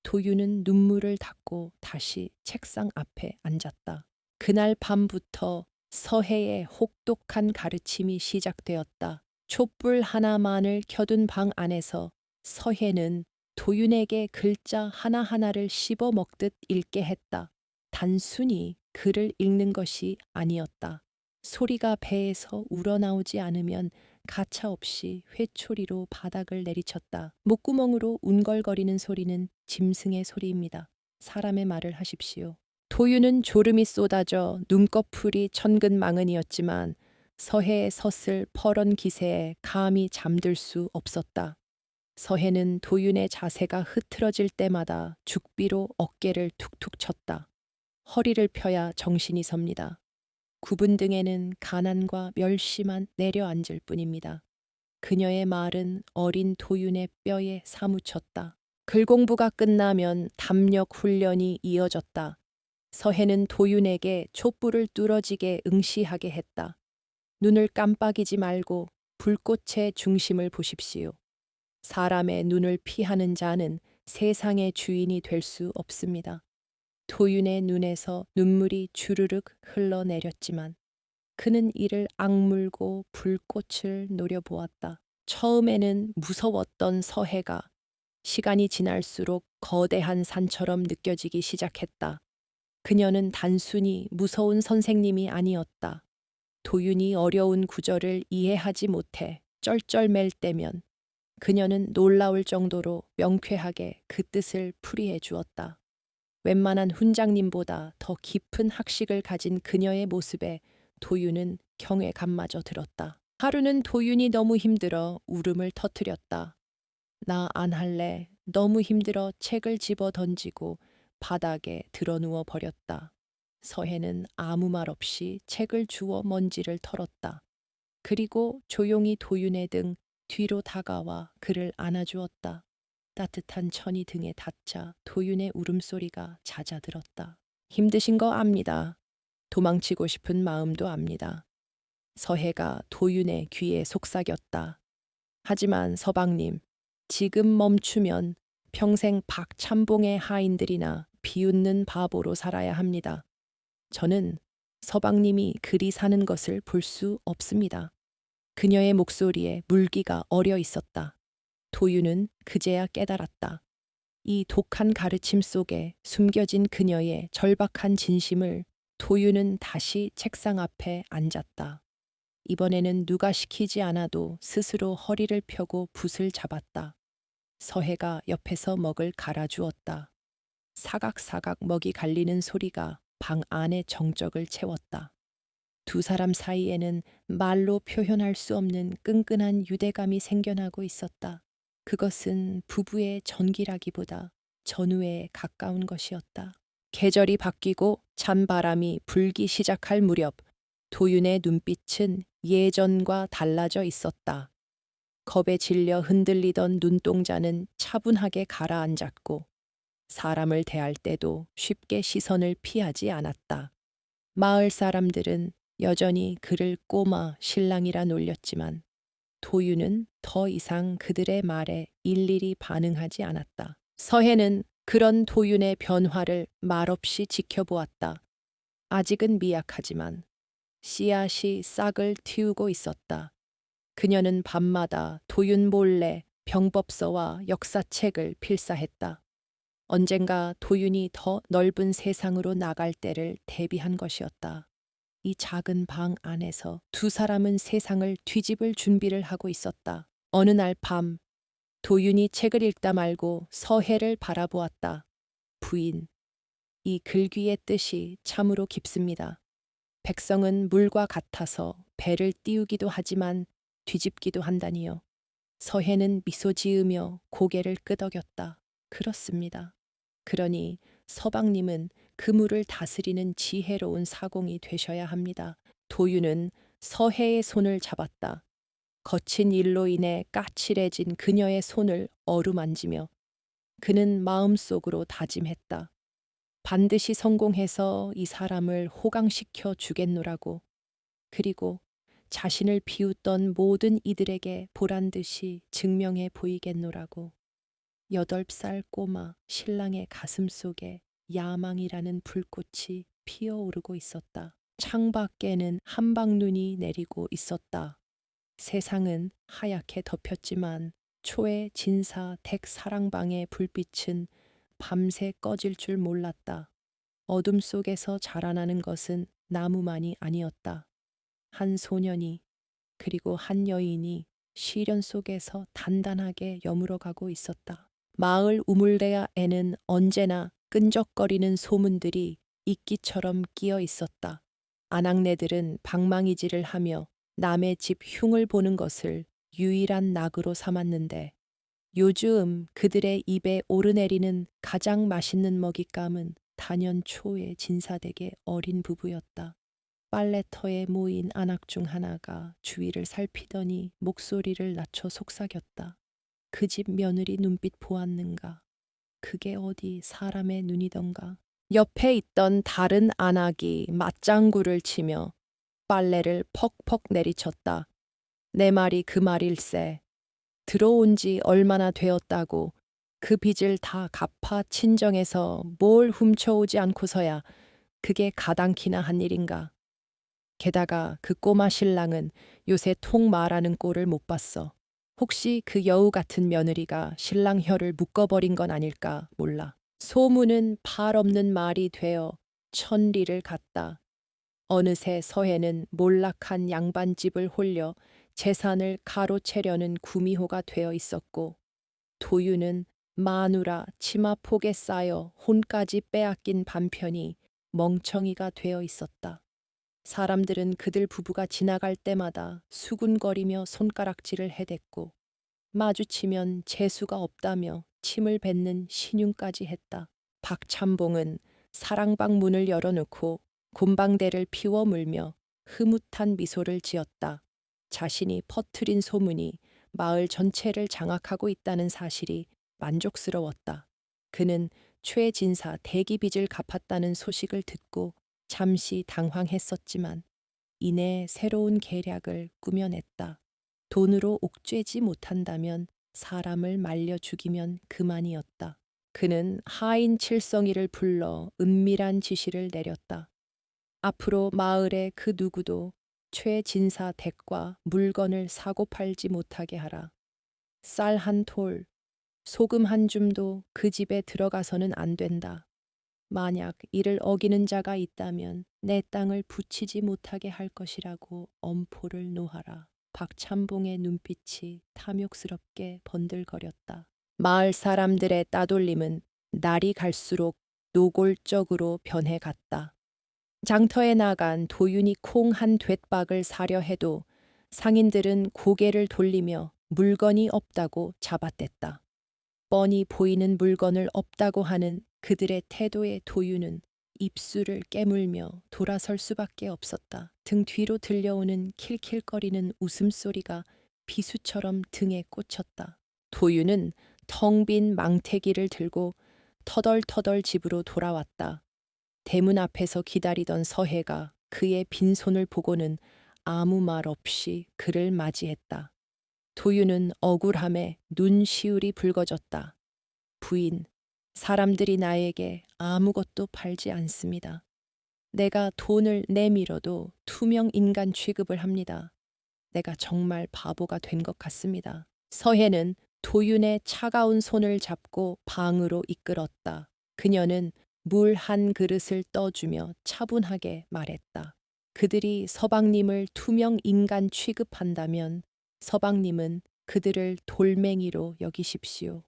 S1: 도유는 눈물을 닦고 다시 책상 앞에 앉았다. 그날 밤부터 서해의 혹독한 가르침이 시작되었다. 촛불 하나만을 켜둔 방 안에서 서해는 도윤에게 글자 하나하나를 씹어 먹듯 읽게 했다. 단순히 글을 읽는 것이 아니었다. 소리가 배에서 우러나오지 않으면 가차없이 회초리로 바닥을 내리쳤다. 목구멍으로 운걸거리는 소리는 짐승의 소리입니다. 사람의 말을 하십시오. 도유는 졸음이 쏟아져 눈꺼풀이 천근망은이었지만 서해에 섰을 퍼런 기세에 감히 잠들 수 없었다. 서해는 도윤의 자세가 흐트러질 때마다 죽비로 어깨를 툭툭 쳤다. 허리를 펴야 정신이 섭니다. 구분 등에는 가난과 멸시만 내려앉을 뿐입니다. 그녀의 말은 어린 도윤의 뼈에 사무쳤다. 글 공부가 끝나면 담력 훈련이 이어졌다. 서해는 도윤에게 촛불을 뚫어지게 응시하게 했다. 눈을 깜빡이지 말고 불꽃의 중심을 보십시오. 사람의 눈을 피하는 자는 세상의 주인이 될 수 없습니다. 도윤의 눈에서 눈물이 주르륵 흘러내렸지만 그는 이를 악물고 불꽃을 노려보았다. 처음에는 무서웠던 서해가 시간이 지날수록 거대한 산처럼 느껴지기 시작했다. 그녀는 단순히 무서운 선생님이 아니었다. 도윤이 어려운 구절을 이해하지 못해 쩔쩔맬 때면 그녀는 놀라울 정도로 명쾌하게 그 뜻을 풀이해 주었다. 웬만한 훈장님보다 더 깊은 학식을 가진 그녀의 모습에 도윤은 경외감마저 들었다. 하루는 도윤이 너무 힘들어 울음을 터뜨렸다. 나 안 할래. 너무 힘들어 책을 집어 던지고 바닥에 드러누워 버렸다. 서해는 아무 말 없이 책을 주워 먼지를 털었다. 그리고 조용히 도윤의 등 뒤로 다가와 그를 안아주었다. 따뜻한 천이 등에 닿자 도윤의 울음소리가 잦아들었다. 힘드신 거 압니다. 도망치고 싶은 마음도 압니다. 서해가 도윤의 귀에 속삭였다. 하지만 서방님, 지금 멈추면 평생 박참봉의 하인들이나 비웃는 바보로 살아야 합니다. 저는 서방님이 그리 사는 것을 볼 수 없습니다. 그녀의 목소리에 물기가 어려 있었다. 도윤은 그제야 깨달았다. 이 독한 가르침 속에 숨겨진 그녀의 절박한 진심을 도윤은 다시 책상 앞에 앉았다. 이번에는 누가 시키지 않아도 스스로 허리를 펴고 붓을 잡았다. 서해가 옆에서 먹을 갈아주었다. 사각사각 먹이 갈리는 소리가 방 안의 정적을 채웠다. 두 사람 사이에는 말로 표현할 수 없는 끈끈한 유대감이 생겨나고 있었다. 그것은 부부의 전기라기보다 전우에 가까운 것이었다. 계절이 바뀌고 찬바람이 불기 시작할 무렵 도윤의 눈빛은 예전과 달라져 있었다. 겁에 질려 흔들리던 눈동자는 차분하게 가라앉았고 사람을 대할 때도 쉽게 시선을 피하지 않았다. 마을 사람들은 여전히 그를 꼬마 신랑이라 놀렸지만 도윤은 더 이상 그들의 말에 일일이 반응하지 않았다. 서해는 그런 도윤의 변화를 말없이 지켜보았다. 아직은 미약하지만 씨앗이 싹을 틔우고 있었다. 그녀는 밤마다 도윤 몰래 병법서와 역사책을 필사했다. 언젠가 도윤이 더 넓은 세상으로 나갈 때를 대비한 것이었다. 이 작은 방 안에서 두 사람은 세상을 뒤집을 준비를 하고 있었다. 어느 날 밤, 도윤이 책을 읽다 말고 서해를 바라보았다. 부인, 이 글귀의 뜻이 참으로 깊습니다. 백성은 물과 같아서 배를 띄우기도 하지만 뒤집기도 한다니요. 서해는 미소 지으며 고개를 끄덕였다. 그렇습니다. 그러니 서방님은 그물을 다스리는 지혜로운 사공이 되셔야 합니다. 도윤은 서해의 손을 잡았다. 거친 일로 인해 까칠해진 그녀의 손을 어루만지며 그는 마음속으로 다짐했다. 반드시 성공해서 이 사람을 호강시켜 주겠노라고. 그리고 자신을 비웃던 모든 이들에게 보란 듯이 증명해 보이겠노라고. 8살 꼬마 신랑의 가슴 속에 야망이라는 불꽃이 피어오르고 있었다. 창밖에는 한방눈이 내리고 있었다. 세상은 하얗게 덮였지만 초의 진사 댁 사랑방의 불빛은 밤새 꺼질 줄 몰랐다. 어둠 속에서 자라나는 것은 나무만이 아니었다. 한 소년이 그리고 한 여인이 시련 속에서 단단하게 여물어가고 있었다. 마을 우물대야에는 언제나 끈적거리는 소문들이 이끼처럼 끼어 있었다. 아낙네들은 방망이질을 하며 남의 집 흉을 보는 것을 유일한 낙으로 삼았는데 요즘 그들의 입에 오르내리는 가장 맛있는 먹잇감은 단연 초의 진사댁의 어린 부부였다. 빨래터에 모인 안악 중 하나가 주위를 살피더니 목소리를 낮춰 속삭였다. 그 집 며느리 눈빛 보았는가? 그게 어디 사람의 눈이던가? 옆에 있던 다른 안악이 맞장구를 치며 빨래를 퍽퍽 내리쳤다. 내 말이 그 말일세. 들어온 지 얼마나 되었다고 그 빚을 다 갚아 친정에서 뭘 훔쳐오지 않고서야 그게 가당키나 한 일인가. 게다가 그 꼬마 신랑은 요새 통 말하는 꼴을 못 봤어. 혹시 그 여우 같은 며느리가 신랑 혀를 묶어버린 건 아닐까 몰라. 소문은 팔 없는 말이 되어 천리를 갔다. 어느새 서해는 몰락한 양반집을 홀려 재산을 가로채려는 구미호가 되어 있었고 도유는 마누라 치마폭에 쌓여 혼까지 빼앗긴 반편이 멍청이가 되어 있었다. 사람들은 그들 부부가 지나갈 때마다 수군거리며 손가락질을 해댔고 마주치면 재수가 없다며 침을 뱉는 신용까지 했다. 박참봉은 사랑방 문을 열어놓고 곰방대를 피워 물며 흐뭇한 미소를 지었다. 자신이 퍼뜨린 소문이 마을 전체를 장악하고 있다는 사실이 만족스러웠다. 그는 최진사 대기빚을 갚았다는 소식을 듣고 잠시 당황했었지만 이내 새로운 계략을 꾸며냈다. 돈으로 옥죄지 못한다면 사람을 말려 죽이면 그만이었다. 그는 하인 칠성이를 불러 은밀한 지시를 내렸다. 앞으로 마을의 그 누구도 최진사 댁과 물건을 사고 팔지 못하게 하라. 쌀 한 톨, 소금 한 줌도 그 집에 들어가서는 안 된다. 만약 이를 어기는 자가 있다면 내 땅을 붙이지 못하게 할 것이라고 엄포를 놓아라. 박참봉의 눈빛이 탐욕스럽게 번들거렸다. 마을 사람들의 따돌림은 날이 갈수록 노골적으로 변해갔다. 장터에 나간 도윤이 콩 한 돛박을 사려 해도 상인들은 고개를 돌리며 물건이 없다고 잡아댔다. 뻔히 보이는 물건을 없다고 하는 그들의 태도의 도유는 입술을 깨물며 돌아설 수밖에 없었다. 등 뒤로 들려오는 킬킬거리는 웃음소리가 비수처럼 등에 꽂혔다. 도유는 텅 빈 망태기를 들고 터덜터덜 집으로 돌아왔다. 대문 앞에서 기다리던 서해가 그의 빈손을 보고는 아무 말 없이 그를 맞이했다. 도유는 억울함에 눈시울이 붉어졌다. 부인, 사람들이 나에게 아무것도 팔지 않습니다. 내가 돈을 내밀어도 투명 인간 취급을 합니다. 내가 정말 바보가 된 것 같습니다. 서해는 도윤의 차가운 손을 잡고 방으로 이끌었다. 그녀는 물 한 그릇을 떠주며 차분하게 말했다. 그들이 서방님을 투명 인간 취급한다면 서방님은 그들을 돌멩이로 여기십시오.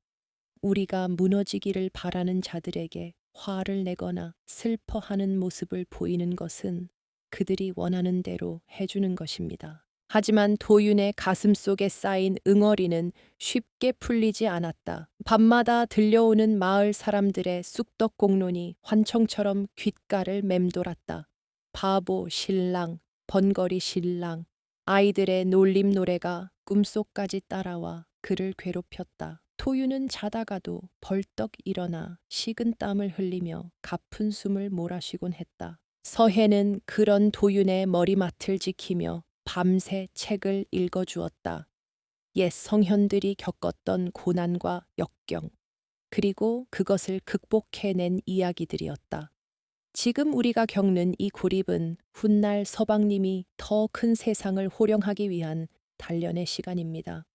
S1: 우리가 무너지기를 바라는 자들에게 화를 내거나 슬퍼하는 모습을 보이는 것은 그들이 원하는 대로 해주는 것입니다. 하지만 도윤의 가슴 속에 쌓인 응어리는 쉽게 풀리지 않았다. 밤마다 들려오는 마을 사람들의 쑥떡공론이 환청처럼 귓가를 맴돌았다. 바보 신랑, 번거리 신랑, 아이들의 놀림 노래가 꿈속까지 따라와 그를 괴롭혔다. 도윤은 자다가도 벌떡 일어나 식은 땀을 흘리며 가쁜 숨을 몰아쉬곤 했다. 서해는 그런 도윤의 머리맡을 지키며 밤새 책을 읽어주었다. 옛 성현들이 겪었던 고난과 역경, 그리고 그것을 극복해낸 이야기들이었다. 지금 우리가 겪는 이 고립은 훗날 서방님이 더 큰 세상을 호령하기 위한 단련의 시간입니다.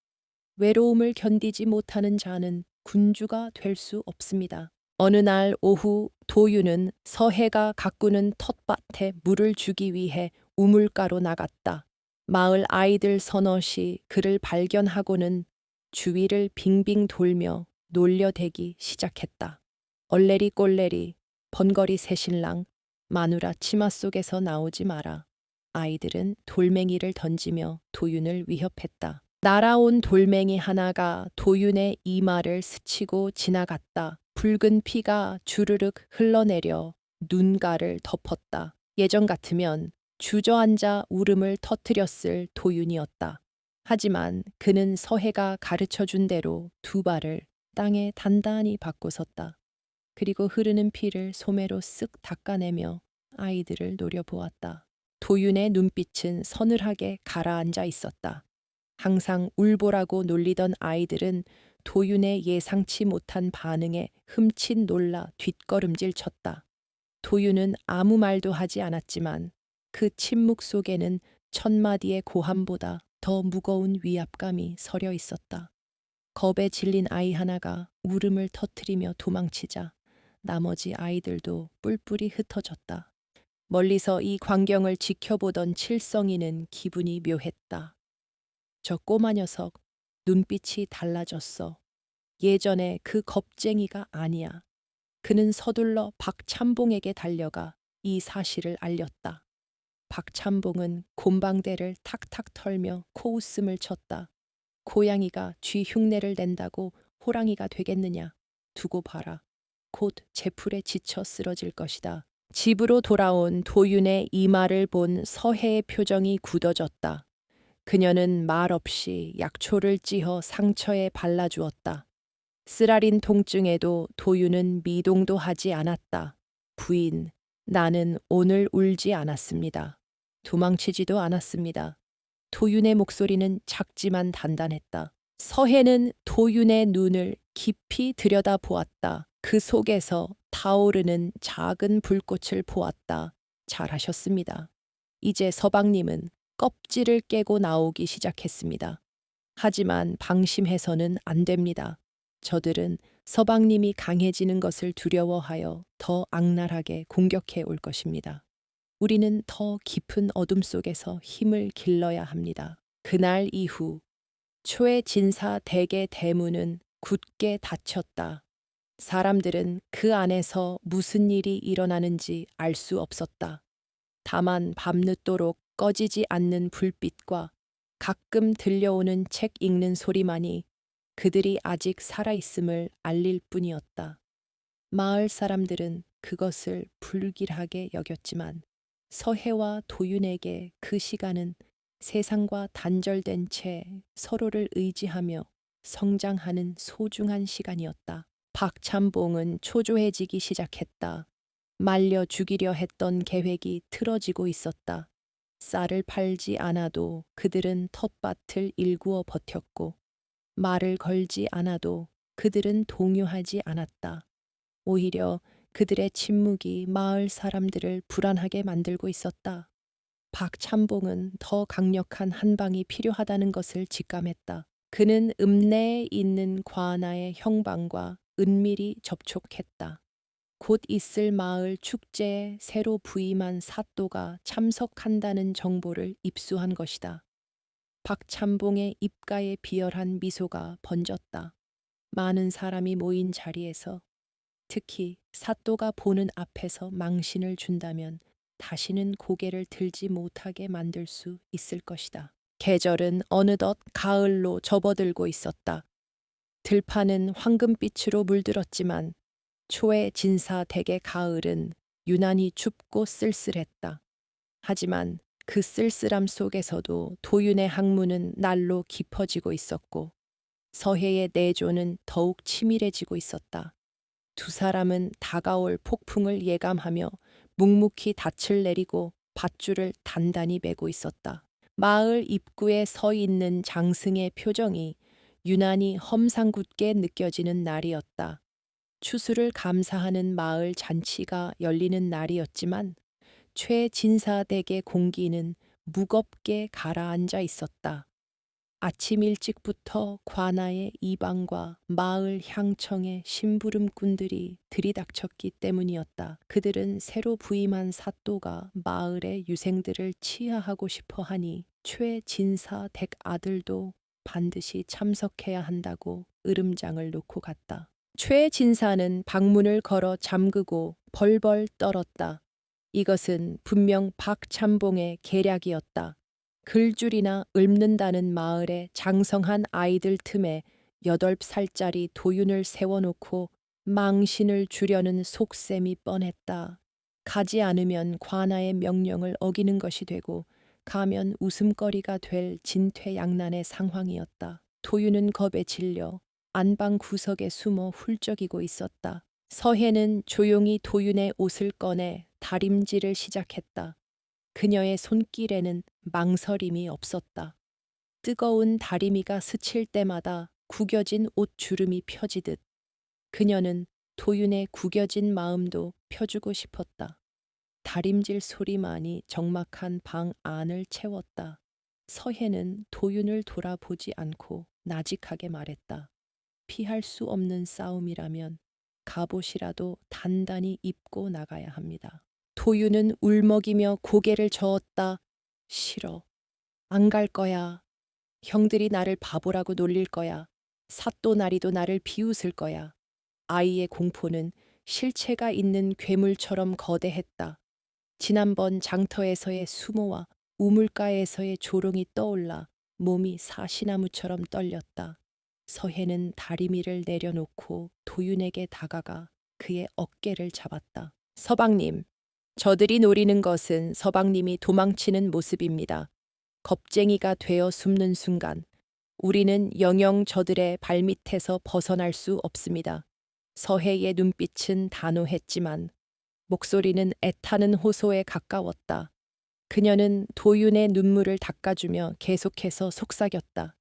S1: 외로움을 견디지 못하는 자는 군주가 될 수 없습니다. 어느 날 오후 도윤은 서해가 가꾸는 텃밭에 물을 주기 위해 우물가로 나갔다. 마을 아이들 서너시 그를 발견하고는 주위를 빙빙 돌며 놀려대기 시작했다. 얼레리 꼴레리, 번거리 새신랑, 마누라 치마 속에서 나오지 마라. 아이들은 돌멩이를 던지며 도윤을 위협했다. 날아온 돌멩이 하나가 도윤의 이마를 스치고 지나갔다. 붉은 피가 주르륵 흘러내려 눈가를 덮었다. 예전 같으면 주저앉아 울음을 터뜨렸을 도윤이었다. 하지만 그는 서해가 가르쳐준 대로 두 발을 땅에 단단히 박고 섰다. 그리고 흐르는 피를 소매로 쓱 닦아내며 아이들을 노려보았다. 도윤의 눈빛은 서늘하게 가라앉아 있었다. 항상 울보라고 놀리던 아이들은 도윤의 예상치 못한 반응에 흠칫 놀라 뒷걸음질 쳤다. 도윤은 아무 말도 하지 않았지만 그 침묵 속에는 천마디의 고함보다 더 무거운 위압감이 서려 있었다. 겁에 질린 아이 하나가 울음을 터뜨리며 도망치자 나머지 아이들도 뿔뿔이 흩어졌다. 멀리서 이 광경을 지켜보던 칠성이는 기분이 묘했다. 저 꼬마 녀석 눈빛이 달라졌어. 예전에 그 겁쟁이가 아니야. 그는 서둘러 박참봉에게 달려가 이 사실을 알렸다. 박참봉은 곰방대를 탁탁 털며 코웃음을 쳤다. 고양이가 쥐 흉내를 낸다고 호랑이가 되겠느냐. 두고 봐라. 곧 제풀에 지쳐 쓰러질 것이다. 집으로 돌아온 도윤의 이마를 본 서해의 표정이 굳어졌다. 그녀는 말없이 약초를 찧어 상처에 발라주었다. 쓰라린 통증에도 도윤은 미동도 하지 않았다. 부인, 나는 오늘 울지 않았습니다. 도망치지도 않았습니다. 도윤의 목소리는 작지만 단단했다. 서해는 도윤의 눈을 깊이 들여다보았다. 그 속에서 타오르는 작은 불꽃을 보았다. 잘하셨습니다. 이제 서방님은 껍질을 깨고 나오기 시작했습니다. 하지만 방심해서는 안 됩니다. 저들은 서방님이 강해지는 것을 두려워하여 더 악랄하게 공격해 올 것입니다. 우리는 더 깊은 어둠 속에서 힘을 길러야 합니다. 그날 이후 초의 진사 대계 대문은 굳게 닫혔다. 사람들은 그 안에서 무슨 일이 일어나는지 알 수 없었다. 다만 밤늦도록 꺼지지 않는 불빛과 가끔 들려오는 책 읽는 소리만이 그들이 아직 살아있음을 알릴 뿐이었다. 마을 사람들은 그것을 불길하게 여겼지만 서해와 도윤에게 그 시간은 세상과 단절된 채 서로를 의지하며 성장하는 소중한 시간이었다. 박참봉은 초조해지기 시작했다. 말려 죽이려 했던 계획이 틀어지고 있었다. 쌀을 팔지 않아도 그들은 텃밭을 일구어 버텼고 말을 걸지 않아도 그들은 동요하지 않았다. 오히려 그들의 침묵이 마을 사람들을 불안하게 만들고 있었다. 박찬봉은 더 강력한 한방이 필요하다는 것을 직감했다. 그는 읍내에 있는 관아의 형방과 은밀히 접촉했다. 곧 있을 마을 축제에 새로 부임한 사또가 참석한다는 정보를 입수한 것이다. 박찬봉의 입가에 비열한 미소가 번졌다. 많은 사람이 모인 자리에서 특히 사또가 보는 앞에서 망신을 준다면 다시는 고개를 들지 못하게 만들 수 있을 것이다. 계절은 어느덧 가을로 접어들고 있었다. 들판은 황금빛으로 물들었지만 초의 진사 댁의 가을은 유난히 춥고 쓸쓸했다. 하지만 그 쓸쓸함 속에서도 도윤의 학문은 날로 깊어지고 있었고 서해의 내조는 더욱 치밀해지고 있었다. 두 사람은 다가올 폭풍을 예감하며 묵묵히 닻을 내리고 밧줄을 단단히 메고 있었다. 마을 입구에 서 있는 장승의 표정이 유난히 험상궂게 느껴지는 날이었다. 추수를 감사하는 마을 잔치가 열리는 날이었지만 최진사댁의 공기는 무겁게 가라앉아 있었다. 아침 일찍부터 관아의 이방과 마을 향청의 심부름꾼들이 들이닥쳤기 때문이었다. 그들은 새로 부임한 사또가 마을의 유생들을 치하하고 싶어 하니 최진사 댁 아들도 반드시 참석해야 한다고 으름장을 놓고 갔다. 최진사는 방문을 걸어 잠그고 벌벌 떨었다. 이것은 분명 박찬봉의 계략이었다. 글줄이나 읊는다는 마을의 장성한 아이들 틈에 8살짜리 도윤을 세워놓고 망신을 주려는 속셈이 뻔했다. 가지 않으면 관아의 명령을 어기는 것이 되고 가면 웃음거리가 될 진퇴양난의 상황이었다. 도윤은 겁에 질려 안방 구석에 숨어 훌쩍이고 있었다. 서해는 조용히 도윤의 옷을 꺼내 다림질을 시작했다. 그녀의 손길에는 망설임이 없었다. 뜨거운 다리미가 스칠 때마다 구겨진 옷 주름이 펴지듯 그녀는 도윤의 구겨진 마음도 펴주고 싶었다. 다림질 소리만이 적막한 방 안을 채웠다. 서해는 도윤을 돌아보지 않고 나직하게 말했다. 피할 수 없는 싸움이라면 갑옷이라도 단단히 입고 나가야 합니다. 도윤은 울먹이며 고개를 저었다. 싫어. 안 갈 거야. 형들이 나를 바보라고 놀릴 거야. 사또나리도 나를 비웃을 거야. 아이의 공포는 실체가 있는 괴물처럼 거대했다. 지난번 장터에서의 수모와 우물가에서의 조롱이 떠올라 몸이 사시나무처럼 떨렸다. 서해는 다리미를 내려놓고 도윤에게 다가가 그의 어깨를 잡았다. 서방님, 저들이 노리는 것은 서방님이 도망치는 모습입니다. 겁쟁이가 되어 숨는 순간 우리는 영영 저들의 발밑에서 벗어날 수 없습니다. 서해의 눈빛은 단호했지만 목소리는 애타는 호소에 가까웠다. 그녀는 도윤의 눈물을 닦아주며 계속해서 속삭였다.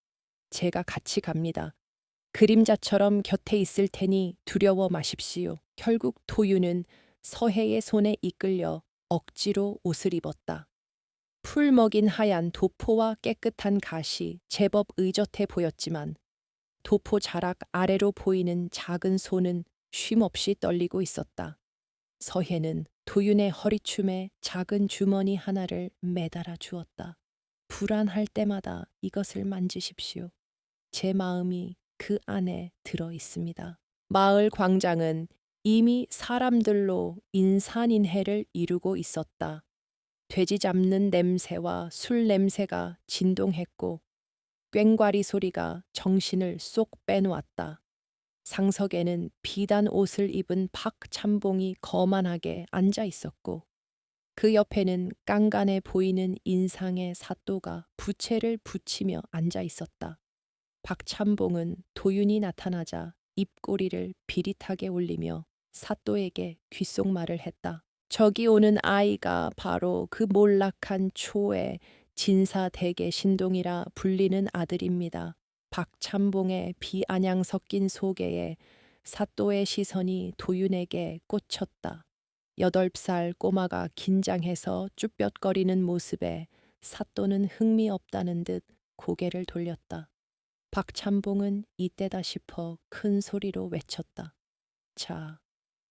S1: 제가 같이 갑니다. 그림자처럼 곁에 있을 테니 두려워 마십시오. 결국 도윤은 서해의 손에 이끌려 억지로 옷을 입었다. 풀 먹인 하얀 도포와 깨끗한 가시 제법 의젓해 보였지만 도포 자락 아래로 보이는 작은 손은 쉼없이 떨리고 있었다. 서해는 도윤의 허리춤에 작은 주머니 하나를 매달아 주었다. 불안할 때마다 이것을 만지십시오. 제 마음이 그 안에 들어 있습니다. 마을 광장은 이미 사람들로 인산인해를 이루고 있었다. 돼지 잡는 냄새와 술 냄새가 진동했고 꽹과리 소리가 정신을 쏙 빼놓았다. 상석에는 비단 옷을 입은 박찬봉이 거만하게 앉아 있었고 그 옆에는 깐깐해 보이는 인상의 사또가 부채를 붙이며 앉아 있었다. 박찬봉은 도윤이 나타나자 입꼬리를 비릿하게 올리며 사또에게 귓속말을 했다. 저기 오는 아이가 바로 그 몰락한 초의 진사대계 신동이라 불리는 아들입니다. 박찬봉의 비아냥 섞인 소개에 사또의 시선이 도윤에게 꽂혔다. 8살 꼬마가 긴장해서 쭈뼛거리는 모습에 사또는 흥미 없다는 듯 고개를 돌렸다. 박찬봉은 이때다 싶어 큰 소리로 외쳤다. 자,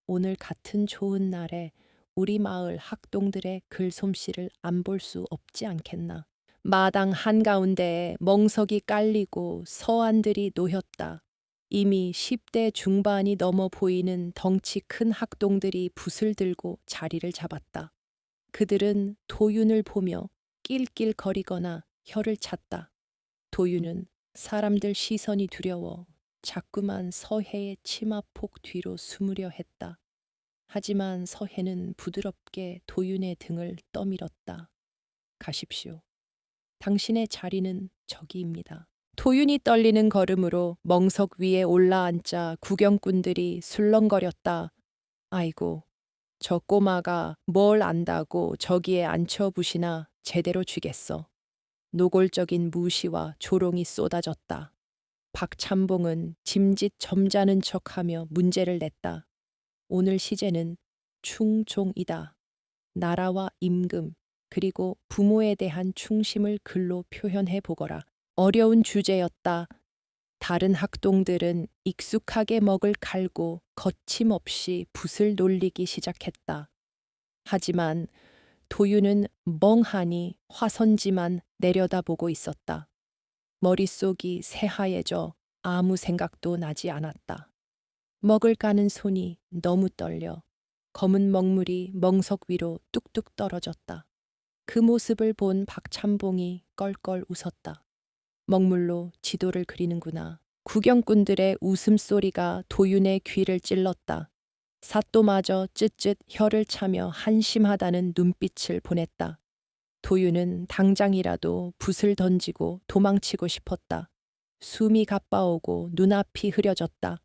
S1: 오늘 같은 좋은 날에 우리 마을 학동들의 글솜씨를 안 볼 수 없지 않겠나. 마당 한가운데에 멍석이 깔리고 서안들이 놓였다. 이미 10대 중반이 넘어 보이는 덩치 큰 학동들이 붓을 들고 자리를 잡았다. 그들은 도윤을 보며 낄낄거리거나 혀를 찼다. 도윤은 사람들 시선이 두려워 자꾸만 서해의 치마폭 뒤로 숨으려 했다. 하지만 서해는 부드럽게 도윤의 등을 떠밀었다. 가십시오. 당신의 자리는 저기입니다. 도윤이 떨리는 걸음으로 멍석 위에 올라앉자 구경꾼들이 술렁거렸다. 아이고, 저 꼬마가 뭘 안다고 저기에 앉혀부시나 제대로 쥐겠어. 노골적인 무시와 조롱이 쏟아졌다. 박찬봉은 짐짓 점잖은 척하며 문제를 냈다. 오늘 시제는 충종이다. 나라와 임금, 그리고 부모에 대한 충심을 글로 표현해 보거라. 어려운 주제였다. 다른 학동들은 익숙하게 먹을 갈고 거침없이 붓을 놀리기 시작했다. 하지만 도윤은 멍하니 화선지만 내려다보고 있었다. 머릿속이 새하얘져 아무 생각도 나지 않았다. 먹을 까는 손이 너무 떨려 검은 먹물이 멍석 위로 뚝뚝 떨어졌다. 그 모습을 본 박찬봉이 껄껄 웃었다. 먹물로 지도를 그리는구나. 구경꾼들의 웃음소리가 도윤의 귀를 찔렀다. 사또마저 쯧쯧 혀를 차며 한심하다는 눈빛을 보냈다. 도윤은 당장이라도 붓을 던지고 도망치고 싶었다. 숨이 가빠오고 눈앞이 흐려졌다.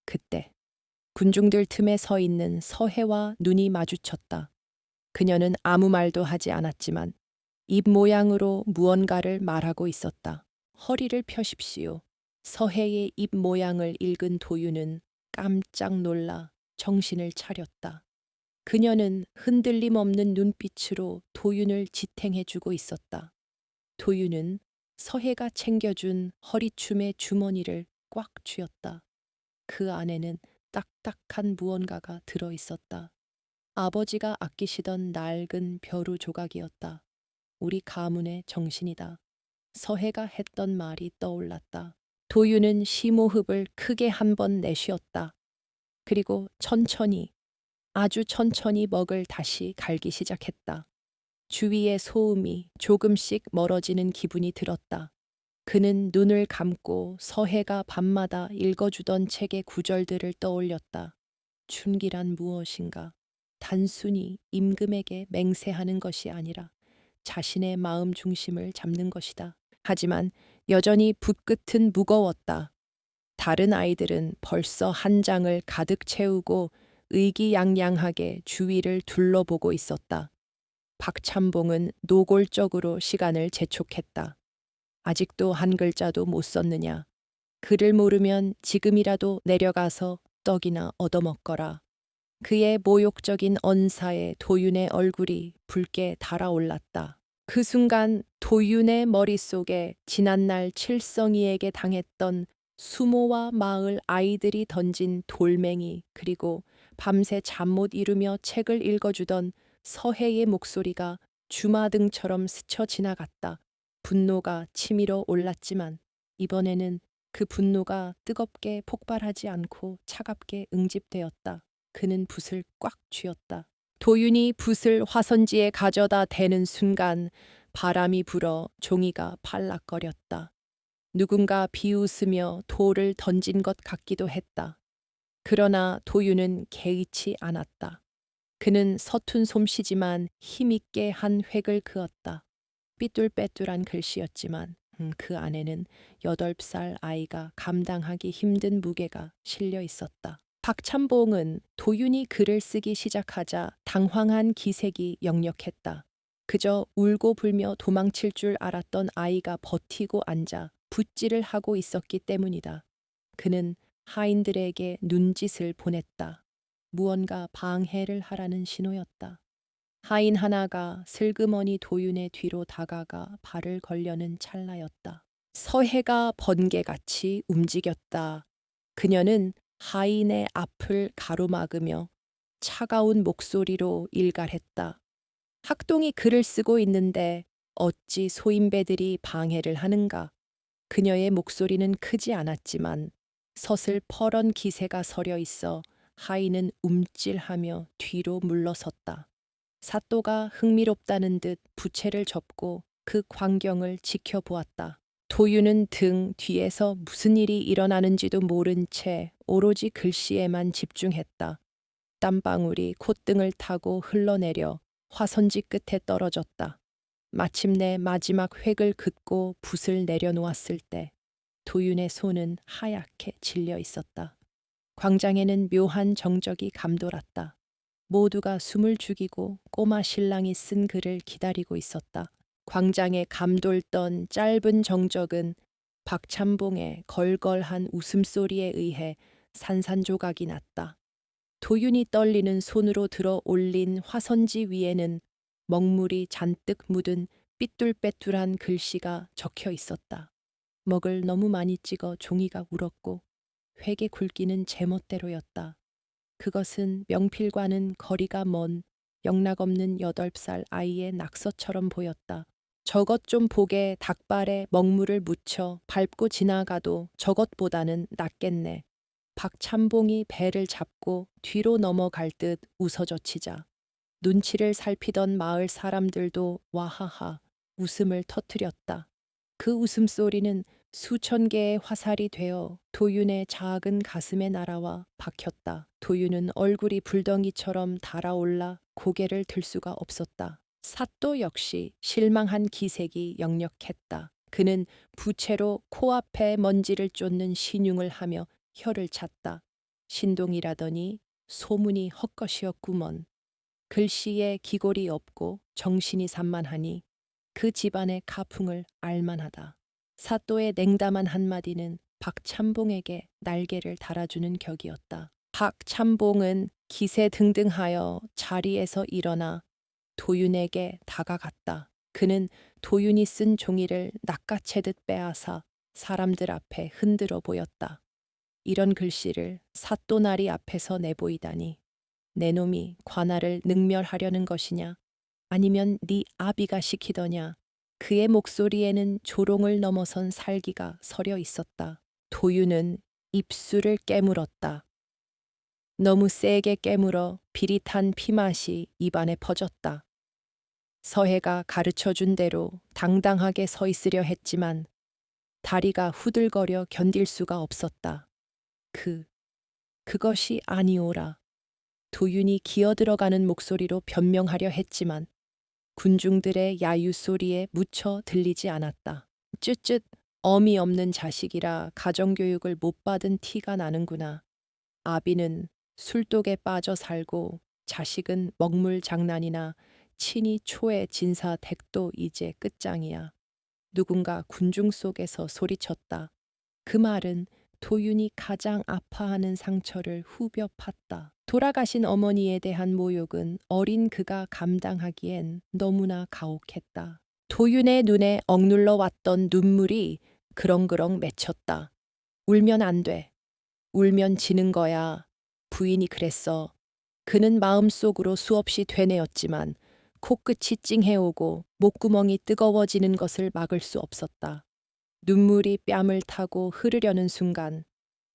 S1: 그때 군중들 틈에 서 있는 서해와 눈이 마주쳤다. 그녀는 아무 말도 하지 않았지만 입 모양으로 무언가를 말하고 있었다. 허리를 펴십시오. 서해의 입 모양을 읽은 도윤은 깜짝 놀라 정신을 차렸다. 그녀는 흔들림 없는 눈빛으로 도윤을 지탱해주고 있었다. 도윤은 서해가 챙겨준 허리춤의 주머니를 꽉 쥐었다. 그 안에는 딱딱한 무언가가 들어 있었다. 아버지가 아끼시던 낡은 벼루 조각이었다. 우리 가문의 정신이다. 서해가 했던 말이 떠올랐다. 도윤은 심호흡을 크게 한 번 내쉬었다. 그리고 천천히, 아주 천천히 먹을 다시 갈기 시작했다. 주위의 소음이 조금씩 멀어지는 기분이 들었다. 그는 눈을 감고 서해가 밤마다 읽어주던 책의 구절들을 떠올렸다. 춘기란 무엇인가? 단순히 임금에게 맹세하는 것이 아니라 자신의 마음 중심을 잡는 것이다. 하지만 여전히 붓끝은 무거웠다. 다른 아이들은 벌써 한 장을 가득 채우고 의기양양하게 주위를 둘러보고 있었다. 박찬봉은 노골적으로 시간을 재촉했다. 아직도 한 글자도 못 썼느냐. 글을 모르면 지금이라도 내려가서 떡이나 얻어먹거라. 그의 모욕적인 언사에 도윤의 얼굴이 붉게 달아올랐다. 그 순간 도윤의 머릿속에 지난날 칠성이에게 당했던 수모와 마을 아이들이 던진 돌멩이 그리고 밤새 잠 못 이루며 책을 읽어주던 서해의 목소리가 주마등처럼 스쳐 지나갔다. 분노가 치밀어 올랐지만 이번에는 그 분노가 뜨겁게 폭발하지 않고 차갑게 응집되었다. 그는 붓을 꽉 쥐었다. 도윤이 붓을 화선지에 가져다 대는 순간 바람이 불어 종이가 팔락거렸다. 누군가 비웃으며 돌을 던진 것 같기도 했다. 그러나 도윤은 개의치 않았다. 그는 서툰 솜씨지만 힘있게 한 획을 그었다. 삐뚤빼뚤한 글씨였지만 그 안에는 8살 아이가 감당하기 힘든 무게가 실려 있었다. 박찬봉은 도윤이 글을 쓰기 시작하자 당황한 기색이 역력했다. 그저 울고 불며 도망칠 줄 알았던 아이가 버티고 앉아 붓질을 하고 있었기 때문이다. 그는 하인들에게 눈짓을 보냈다. 무언가 방해를 하라는 신호였다. 하인 하나가 슬그머니 도윤의 뒤로 다가가 발을 걸려는 찰나였다. 서해가 번개같이 움직였다. 그녀는 하인의 앞을 가로막으며 차가운 목소리로 일갈했다. 학동이 글을 쓰고 있는데 어찌 소인배들이 방해를 하는가? 그녀의 목소리는 크지 않았지만 서슬퍼런 기세가 서려 있어 하인은 움찔하며 뒤로 물러섰다. 사또가 흥미롭다는 듯 부채를 접고 그 광경을 지켜보았다. 도유는 등 뒤에서 무슨 일이 일어나는지도 모른 채 오로지 글씨에만 집중했다. 땀방울이 콧등을 타고 흘러내려 화선지 끝에 떨어졌다. 마침내 마지막 획을 긋고 붓을 내려놓았을 때 도윤의 손은 하얗게 질려 있었다. 광장에는 묘한 정적이 감돌았다. 모두가 숨을 죽이고 꼬마 신랑이 쓴 글을 기다리고 있었다. 광장에 감돌던 짧은 정적은 박찬봉의 걸걸한 웃음소리에 의해 산산조각이 났다. 도윤이 떨리는 손으로 들어 올린 화선지 위에는 먹물이 잔뜩 묻은 삐뚤빼뚤한 글씨가 적혀 있었다. 먹을 너무 많이 찍어 종이가 울었고 획의 굵기는 제멋대로였다. 그것은 명필과는 거리가 먼 영락없는 8살 아이의 낙서처럼 보였다. 저것 좀 보게 닭발에 먹물을 묻혀 밟고 지나가도 저것보다는 낫겠네. 박찬봉이 배를 잡고 뒤로 넘어갈 듯 웃어젖히자 눈치를 살피던 마을 사람들도 와하하 웃음을 터뜨렸다. 그 웃음소리는 수천 개의 화살이 되어 도윤의 작은 가슴에 날아와 박혔다. 도윤은 얼굴이 불덩이처럼 달아올라 고개를 들 수가 없었다. 사또 역시 실망한 기색이 역력했다. 그는 부채로 코앞에 먼지를 쫓는 신용을 하며 혀를 찼다. 신동이라더니 소문이 헛것이었구먼. 글씨에 기골이 없고 정신이 산만하니 그 집안의 가풍을 알만하다. 사또의 냉담한 한마디는 박찬봉에게 날개를 달아주는 격이었다. 박찬봉은 기세등등하여 자리에서 일어나 도윤에게 다가갔다. 그는 도윤이 쓴 종이를 낚아채듯 빼앗아 사람들 앞에 흔들어 보였다. 이런 글씨를 사또나리 앞에서 내보이다니. 내 놈이 관아를 능멸하려는 것이냐? 아니면 네 아비가 시키더냐? 그의 목소리에는 조롱을 넘어선 살기가 서려 있었다. 도윤은 입술을 깨물었다. 너무 세게 깨물어 비릿한 피맛이 입안에 퍼졌다. 서해가 가르쳐준 대로 당당하게 서 있으려 했지만 다리가 후들거려 견딜 수가 없었다. 그것이 아니오라. 도윤이 기어들어가는 목소리로 변명하려 했지만 군중들의 야유 소리에 묻혀 들리지 않았다. 쯧쯧 어미 없는 자식이라 가정교육을 못 받은 티가 나는구나. 아비는 술독에 빠져 살고 자식은 먹물 장난이나 친히 초의 진사 댁도 이제 끝장이야. 누군가 군중 속에서 소리쳤다. 그 말은 도윤이 가장 아파하는 상처를 후벼 팠다. 돌아가신 어머니에 대한 모욕은 어린 그가 감당하기엔 너무나 가혹했다. 도윤의 눈에 억눌러 왔던 눈물이 그렁그렁 맺혔다. 울면 안 돼. 울면 지는 거야. 부인이 그랬어. 그는 마음속으로 수없이 되뇌었지만 코끝이 찡해오고 목구멍이 뜨거워지는 것을 막을 수 없었다. 눈물이 뺨을 타고 흐르려는 순간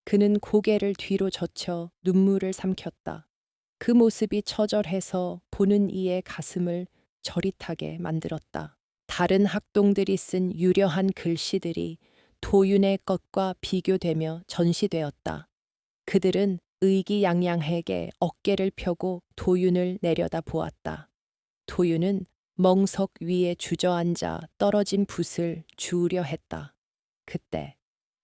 S1: 그는 고개를 뒤로 젖혀 눈물을 삼켰다. 그 모습이 처절해서 보는 이의 가슴을 저릿하게 만들었다. 다른 학동들이 쓴 유려한 글씨들이 도윤의 것과 비교되며 전시되었다. 그들은 의기양양하게 어깨를 펴고 도윤을 내려다 보았다. 도윤은 멍석 위에 주저앉아 떨어진 붓을 주우려 했다. 그때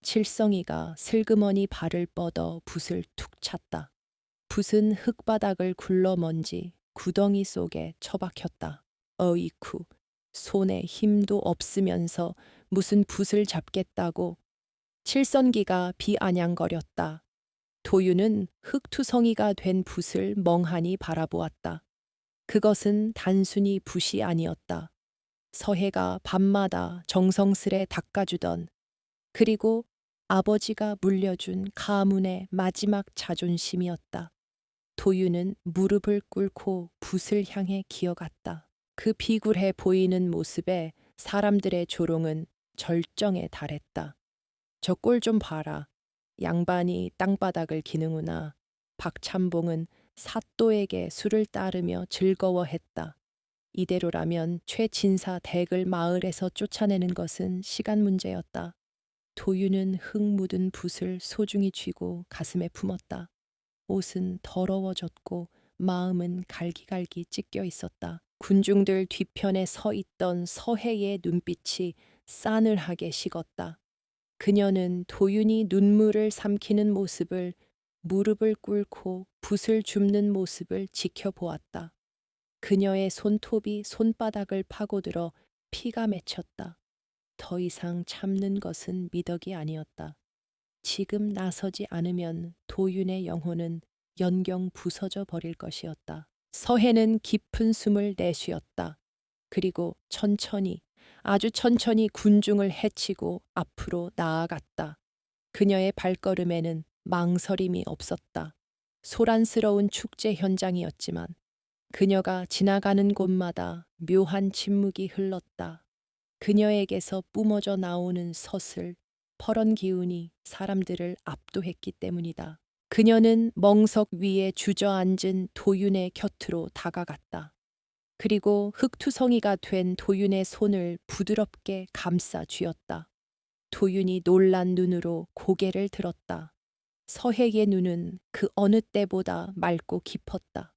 S1: 칠성이가 슬그머니 발을 뻗어 붓을 툭 찼다. 붓은 흙바닥을 굴러먼지 구덩이 속에 처박혔다. 어이쿠, 손에 힘도 없으면서 무슨 붓을 잡겠다고. 칠성기가 비아냥거렸다. 도윤은 흙투성이가 된 붓을 멍하니 바라보았다. 그것은 단순히 붓이 아니었다. 서해가 밤마다 정성스레 닦아주던, 그리고 아버지가 물려준 가문의 마지막 자존심이었다. 도윤은 무릎을 꿇고 붓을 향해 기어갔다. 그 비굴해 보이는 모습에 사람들의 조롱은 절정에 달했다. 저 꼴 좀 봐라. 양반이 땅바닥을 기는구나. 박찬봉은 사또에게 술을 따르며 즐거워했다. 이대로라면 최진사 댁을 마을에서 쫓아내는 것은 시간 문제였다. 도윤은 흙 묻은 붓을 소중히 쥐고 가슴에 품었다. 옷은 더러워졌고 마음은 갈기갈기 찢겨 있었다. 군중들 뒤편에 서 있던 서해의 눈빛이 싸늘하게 식었다. 그녀는 도윤이 눈물을 삼키는 모습을, 무릎을 꿇고 붓을 줍는 모습을 지켜보았다. 그녀의 손톱이 손바닥을 파고들어 피가 맺혔다. 더 이상 참는 것은 미덕이 아니었다. 지금 나서지 않으면 도윤의 영혼은 연경 부서져 버릴 것이었다. 서해는 깊은 숨을 내쉬었다. 그리고 천천히, 아주 천천히 군중을 헤치고 앞으로 나아갔다. 그녀의 발걸음에는 망설임이 없었다. 소란스러운 축제 현장이었지만 그녀가 지나가는 곳마다 묘한 침묵이 흘렀다. 그녀에게서 뿜어져 나오는 서슬, 퍼런 기운이 사람들을 압도했기 때문이다. 그녀는 멍석 위에 주저앉은 도윤의 곁으로 다가갔다. 그리고 흙투성이가 된 도윤의 손을 부드럽게 감싸 쥐었다. 도윤이 놀란 눈으로 고개를 들었다. 서해의 눈은 그 어느 때보다 맑고 깊었다.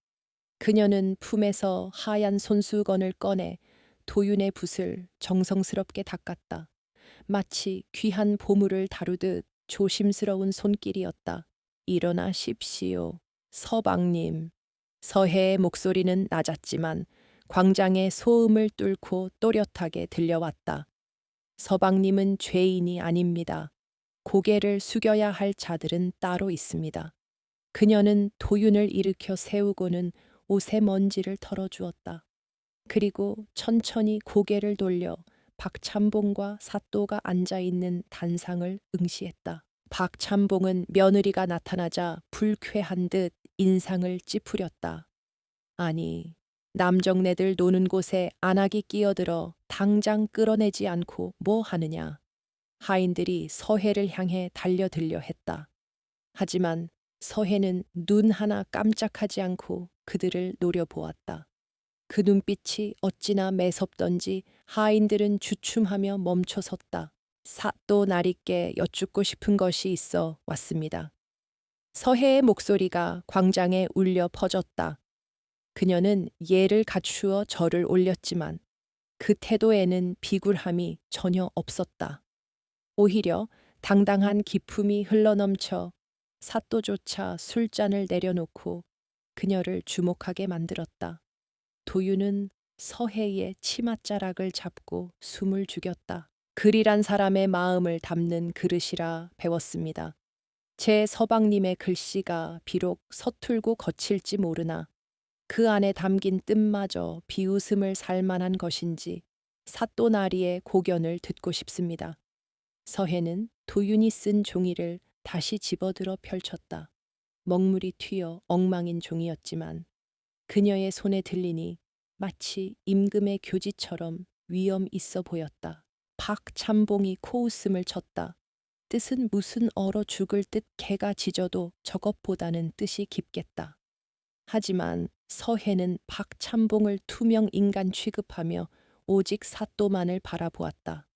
S1: 그녀는 품에서 하얀 손수건을 꺼내 도윤의 붓을 정성스럽게 닦았다. 마치 귀한 보물을 다루듯 조심스러운 손길이었다. 일어나십시오, 서방님. 서해의 목소리는 낮았지만 광장의 소음을 뚫고 또렷하게 들려왔다. 서방님은 죄인이 아닙니다. 고개를 숙여야 할 자들은 따로 있습니다. 그녀는 도윤을 일으켜 세우고는 옷의 먼지를 털어주었다. 그리고 천천히 고개를 돌려 박찬봉과 사또가 앉아있는 단상을 응시했다. 박찬봉은 며느리가 나타나자 불쾌한 듯 인상을 찌푸렸다. 아니, 남정네들 노는 곳에 안악이 끼어들어 당장 끌어내지 않고 뭐 하느냐. 하인들이 서해를 향해 달려들려 했다. 하지만 서해는 눈 하나 깜짝하지 않고 그들을 노려보았다. 그 눈빛이 어찌나 매섭던지 하인들은 주춤하며 멈춰섰다. 사또 나리께 여쭙고 싶은 것이 있어 왔습니다. 서해의 목소리가 광장에 울려 퍼졌다. 그녀는 예를 갖추어 절을 올렸지만 그 태도에는 비굴함이 전혀 없었다. 오히려 당당한 기품이 흘러넘쳐 사또조차 술잔을 내려놓고 그녀를 주목하게 만들었다. 도윤은 서해의 치맛자락을 잡고 숨을 죽였다. 글이란 사람의 마음을 담는 그릇이라 배웠습니다. 제 서방님의 글씨가 비록 서툴고 거칠지 모르나 그 안에 담긴 뜻마저 비웃음을 살 만한 것인지 사또나리의 고견을 듣고 싶습니다. 서해는 도윤이 쓴 종이를 다시 집어들어 펼쳤다. 먹물이 튀어 엉망인 종이였지만 그녀의 손에 들리니 마치 임금의 교지처럼 위엄 있어 보였다. 박찬봉이 코웃음을 쳤다. 뜻은 무슨 얼어 죽을 듯 개가 짖어도 저것보다는 뜻이 깊겠다. 하지만 서해는 박찬봉을 투명 인간 취급하며 오직 사또만을 바라보았다.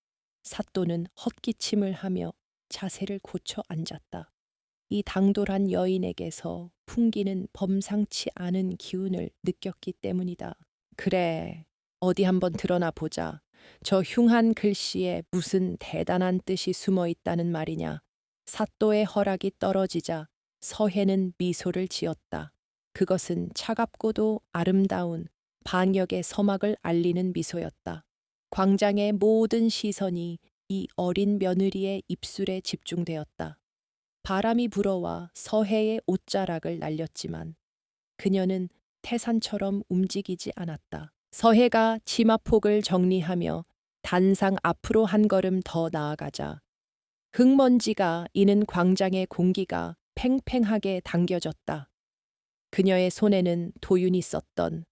S1: 사또는 헛기침을 하며 자세를 고쳐 앉았다. 이 당돌한 여인에게서 풍기는 범상치 않은 기운을 느꼈기 때문이다. 그래, 어디 한번 드러나 보자. 저 흉한 글씨에 무슨 대단한 뜻이 숨어 있다는 말이냐. 사또의 허락이 떨어지자 서해는 미소를 지었다. 그것은 차갑고도 아름다운 반역의 서막을 알리는 미소였다. 광장의 모든 시선이 이 어린 며느리의 입술에 집중되었다. 바람이 불어와 서해의 옷자락을 날렸지만 그녀는 태산처럼 움직이지 않았다. 서해가 치마폭을 정리하며 단상 앞으로 한 걸음 더 나아가자 흙먼지가 이는 광장의 공기가 팽팽하게 당겨졌다. 그녀의 손에는 도윤이 썼던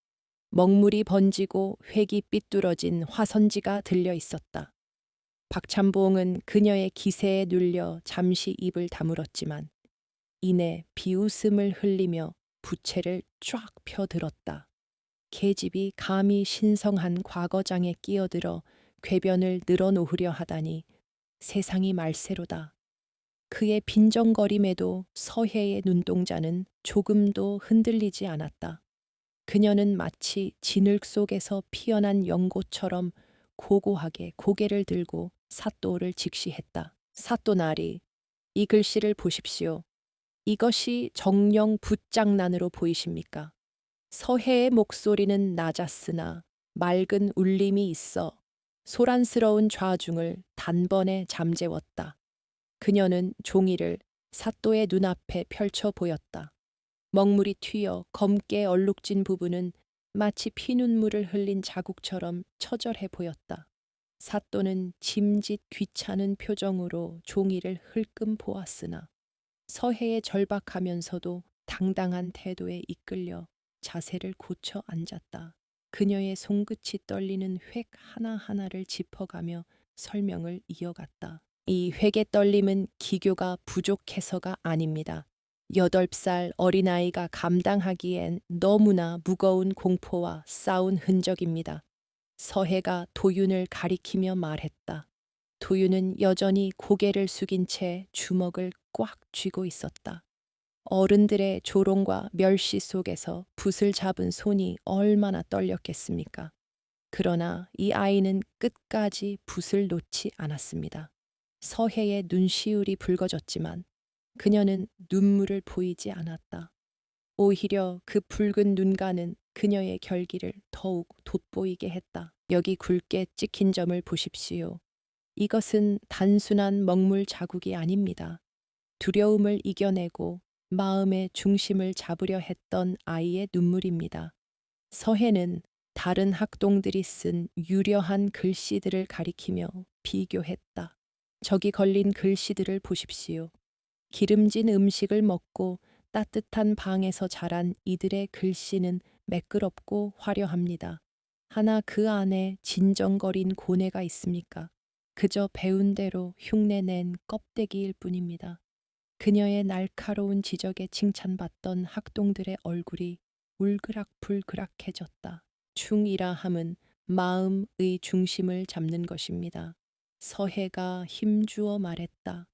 S1: 먹물이 번지고 획이 삐뚤어진 화선지가 들려 있었다. 박찬봉은 그녀의 기세에 눌려 잠시 입을 다물었지만 이내 비웃음을 흘리며 부채를 쫙 펴들었다. 계집이 감히 신성한 과거장에 끼어들어 궤변을 늘어놓으려 하다니 세상이 말세로다. 그의 빈정거림에도 서해의 눈동자는 조금도 흔들리지 않았다. 그녀는 마치 진흙 속에서 피어난 연고처럼 고고하게 고개를 들고 사또를 직시했다. 사또 나리, 이 글씨를 보십시오. 이것이 정령 붓장난으로 보이십니까? 서해의 목소리는 낮았으나 맑은 울림이 있어 소란스러운 좌중을 단번에 잠재웠다. 그녀는 종이를 사또의 눈앞에 펼쳐 보였다. 먹물이 튀어 검게 얼룩진 부분은 마치 피눈물을 흘린 자국처럼 처절해 보였다. 사또는 짐짓 귀찮은 표정으로 종이를 흘끔 보았으나 서해에 절박하면서도 당당한 태도에 이끌려 자세를 고쳐 앉았다. 그녀의 손끝이 떨리는 획 하나하나를 짚어가며 설명을 이어갔다. 이 획의 떨림은 기교가 부족해서가 아닙니다. 8살 어린아이가 감당하기엔 너무나 무거운 공포와 싸운 흔적입니다. 서해가 도윤을 가리키며 말했다. 도윤은 여전히 고개를 숙인 채 주먹을 꽉 쥐고 있었다. 어른들의 조롱과 멸시 속에서 붓을 잡은 손이 얼마나 떨렸겠습니까? 그러나 이 아이는 끝까지 붓을 놓지 않았습니다. 서해의 눈시울이 붉어졌지만 그녀는 눈물을 보이지 않았다. 오히려 그 붉은 눈가는 그녀의 결기를 더욱 돋보이게 했다. 여기 굵게 찍힌 점을 보십시오. 이것은 단순한 먹물 자국이 아닙니다. 두려움을 이겨내고 마음의 중심을 잡으려 했던 아이의 눈물입니다. 서해는 다른 학동들이 쓴 유려한 글씨들을 가리키며 비교했다. 저기 걸린 글씨들을 보십시오. 기름진 음식을 먹고 따뜻한 방에서 자란 이들의 글씨는 매끄럽고 화려합니다. 하나 그 안에 진정거린 고뇌가 있습니까? 그저 배운 대로 흉내낸 껍데기일 뿐입니다. 그녀의 날카로운 지적에 칭찬받던 학동들의 얼굴이 울그락불그락해졌다. 충이라 함은 마음의 중심을 잡는 것입니다. 서해가 힘주어 말했다.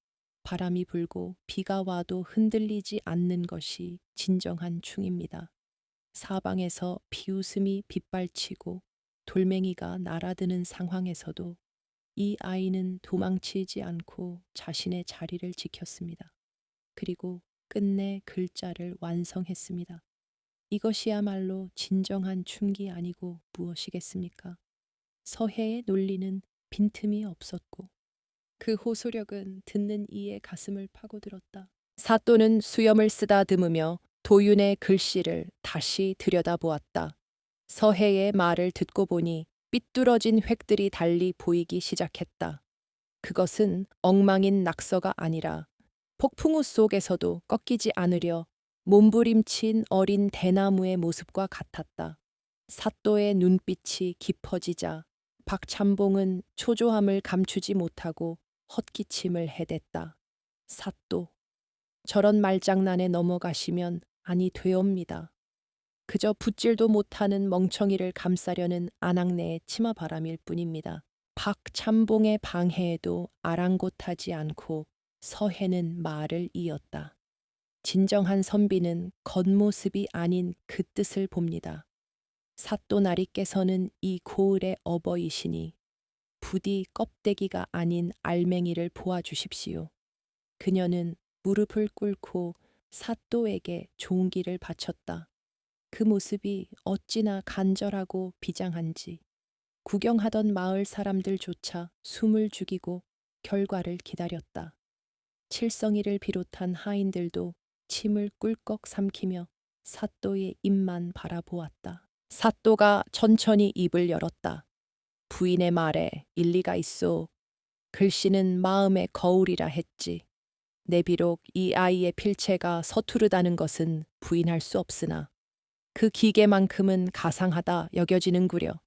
S1: 바람이 불고 비가 와도 흔들리지 않는 것이 진정한 충입니다. 사방에서 비웃음이 빗발치고 돌멩이가 날아드는 상황에서도 이 아이는 도망치지 않고 자신의 자리를 지켰습니다. 그리고 끝내 글자를 완성했습니다. 이것이야말로 진정한 충기 아니고 무엇이겠습니까? 서해의 논리는 빈틈이 없었고 그 호소력은 듣는 이의 가슴을 파고들었다. 사또는 수염을 쓰다듬으며 도윤의 글씨를 다시 들여다보았다. 서해의 말을 듣고 보니 삐뚤어진 획들이 달리 보이기 시작했다. 그것은 엉망인 낙서가 아니라 폭풍우 속에서도 꺾이지 않으려 몸부림친 어린 대나무의 모습과 같았다. 사또의 눈빛이 깊어지자 박찬봉은 초조함을 감추지 못하고 헛기침을 해댔다. 사또, 저런 말장난에 넘어가시면 아니 되옵니다. 그저 붓질도 못하는 멍청이를 감싸려는 아낙네의 치마바람일 뿐입니다. 박찬봉의 방해에도 아랑곳하지 않고 서해는 말을 이었다. 진정한 선비는 겉모습이 아닌 그 뜻을 봅니다. 사또 나리께서는 이 고을의 어버이시니 부디 껍데기가 아닌 알맹이를 보아주십시오. 그녀는 무릎을 꿇고 사또에게 종기를 바쳤다. 그 모습이 어찌나 간절하고 비장한지 구경하던 마을 사람들조차 숨을 죽이고 결과를 기다렸다. 칠성이를 비롯한 하인들도 침을 꿀꺽 삼키며 사또의 입만 바라보았다. 사또가 천천히 입을 열었다. 부인의 말에 일리가 있소. 글씨는 마음의 거울이라 했지. 내 비록 이 아이의 필체가 서투르다는 것은 부인할 수 없으나 그 기계만큼은 가상하다 여겨지는구려.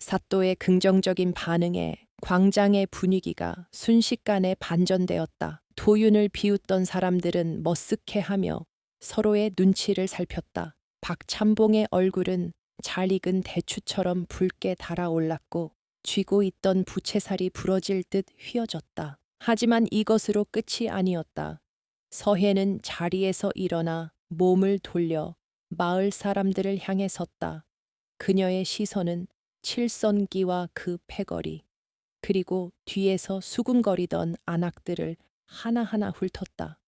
S1: 사또의 긍정적인 반응에 광장의 분위기가 순식간에 반전되었다. 도윤을 비웃던 사람들은 머쓱해하며 서로의 눈치를 살폈다. 박참봉의 얼굴은 잘 익은 대추처럼 붉게 달아올랐고 쥐고 있던 부채살이 부러질 듯 휘어졌다. 하지만 이것으로 끝이 아니었다. 서해는 자리에서 일어나 몸을 돌려 마을 사람들을 향해 섰다. 그녀의 시선은 칠선기와 그 패거리, 그리고 뒤에서 수군거리던 안악들을 하나하나 훑었다.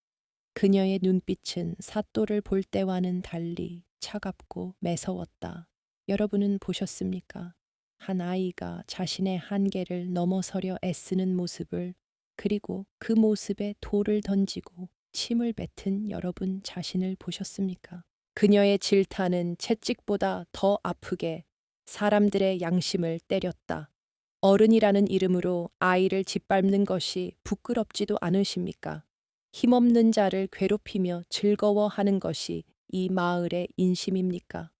S1: 그녀의 눈빛은 사또를 볼 때와는 달리 차갑고 매서웠다. 여러분은 보셨습니까? 한 아이가 자신의 한계를 넘어서려 애쓰는 모습을, 그리고 그 모습에 돌을 던지고 침을 뱉은 여러분 자신을 보셨습니까? 그녀의 질타는 채찍보다 더 아프게 사람들의 양심을 때렸다. 어른이라는 이름으로 아이를 짓밟는 것이 부끄럽지도 않으십니까? 힘없는 자를 괴롭히며 즐거워하는 것이 이 마을의 인심입니까?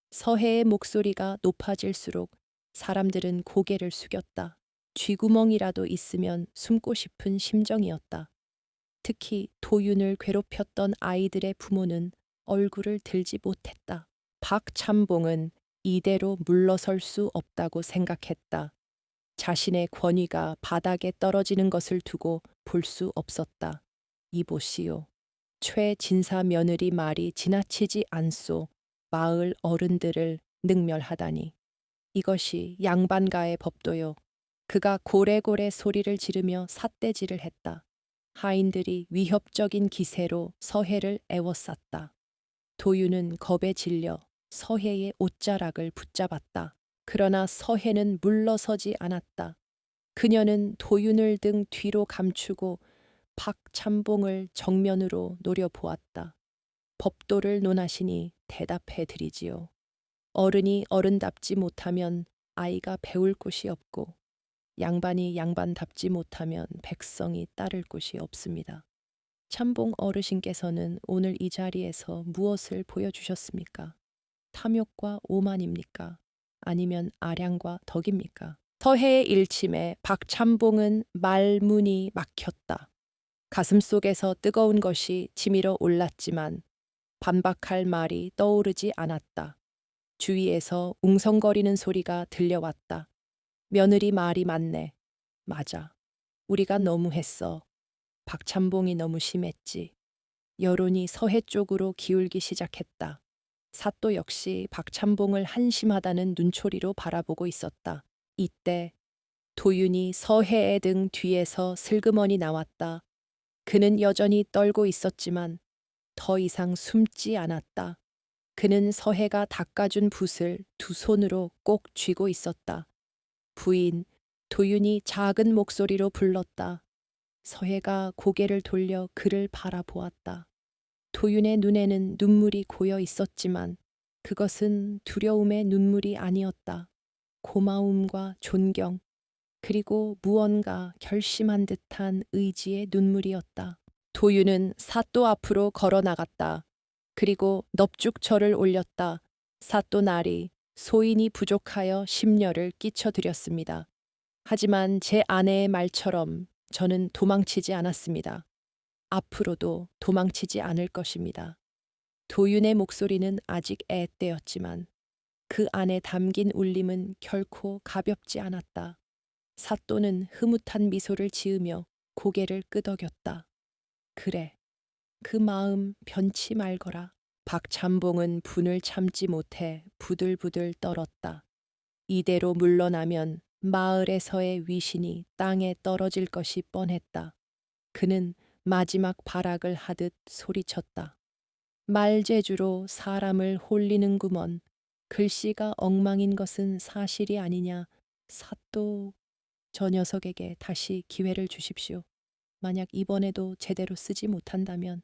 S1: 서해의 목소리가 높아질수록 사람들은 고개를 숙였다. 쥐구멍이라도 있으면 숨고 싶은 심정이었다. 특히 도윤을 괴롭혔던 아이들의 부모는 얼굴을 들지 못했다. 박참봉은 이대로 물러설 수 없다고 생각했다. 자신의 권위가 바닥에 떨어지는 것을 두고 볼 수 없었다. 이보시오. 최진사 며느리 말이 지나치지 않소. 마을 어른들을 능멸하다니. 이것이 양반가의 법도요. 그가 고래고래 소리를 지르며 삿대질을 했다. 하인들이 위협적인 기세로 서해를 애워쌌다. 도윤은 겁에 질려 서해의 옷자락을 붙잡았다. 그러나 서해는 물러서지 않았다. 그녀는 도윤을 등 뒤로 감추고 박참봉을 정면으로 노려보았다. 법도를 논하시니 대답해 드리지요. 어른이 어른답지 못하면 아이가 배울 곳이 없고 양반이 양반답지 못하면 백성이 따를 곳이 없습니다. 참봉 어르신께서는 오늘 이 자리에서 무엇을 보여주셨습니까? 탐욕과 오만입니까? 아니면 아량과 덕입니까? 서해의 일침에 박참봉은 말문이 막혔다. 가슴속에서 뜨거운 것이 치밀어 올랐지만 반박할 말이 떠오르지 않았다. 주위에서 웅성거리는 소리가 들려왔다. 며느리 말이 맞네. 맞아. 우리가 너무했어. 박참봉이 너무 심했지. 여론이 서해 쪽으로 기울기 시작했다. 사또 역시 박참봉을 한심하다는 눈초리로 바라보고 있었다. 이때 도윤이 서해의 등 뒤에서 슬그머니 나왔다. 그는 여전히 떨고 있었지만 더 이상 숨지 않았다. 그는 서해가 닦아준 붓을 두 손으로 꼭 쥐고 있었다. 부인, 도윤이 작은 목소리로 불렀다. 서해가 고개를 돌려 그를 바라보았다. 도윤의 눈에는 눈물이 고여 있었지만 그것은 두려움의 눈물이 아니었다. 고마움과 존경, 그리고 무언가 결심한 듯한 의지의 눈물이었다. 도윤은 사또 앞으로 걸어 나갔다. 그리고 넙죽절을 올렸다. 사또 나리, 소인이 부족하여 심려를 끼쳐드렸습니다. 하지만 제 아내의 말처럼 저는 도망치지 않았습니다. 앞으로도 도망치지 않을 것입니다. 도윤의 목소리는 아직 앳되었지만 그 안에 담긴 울림은 결코 가볍지 않았다. 사또는 흐뭇한 미소를 지으며 고개를 끄덕였다. 그래, 그 마음 변치 말거라. 박참봉은 분을 참지 못해 부들부들 떨었다. 이대로 물러나면 마을에서의 위신이 땅에 떨어질 것이 뻔했다. 그는 마지막 발악을 하듯 소리쳤다. 말재주로 사람을 홀리는구먼. 글씨가 엉망인 것은 사실이 아니냐. 사또, 저 녀석에게 다시 기회를 주십시오. 만약 이번에도 제대로 쓰지 못한다면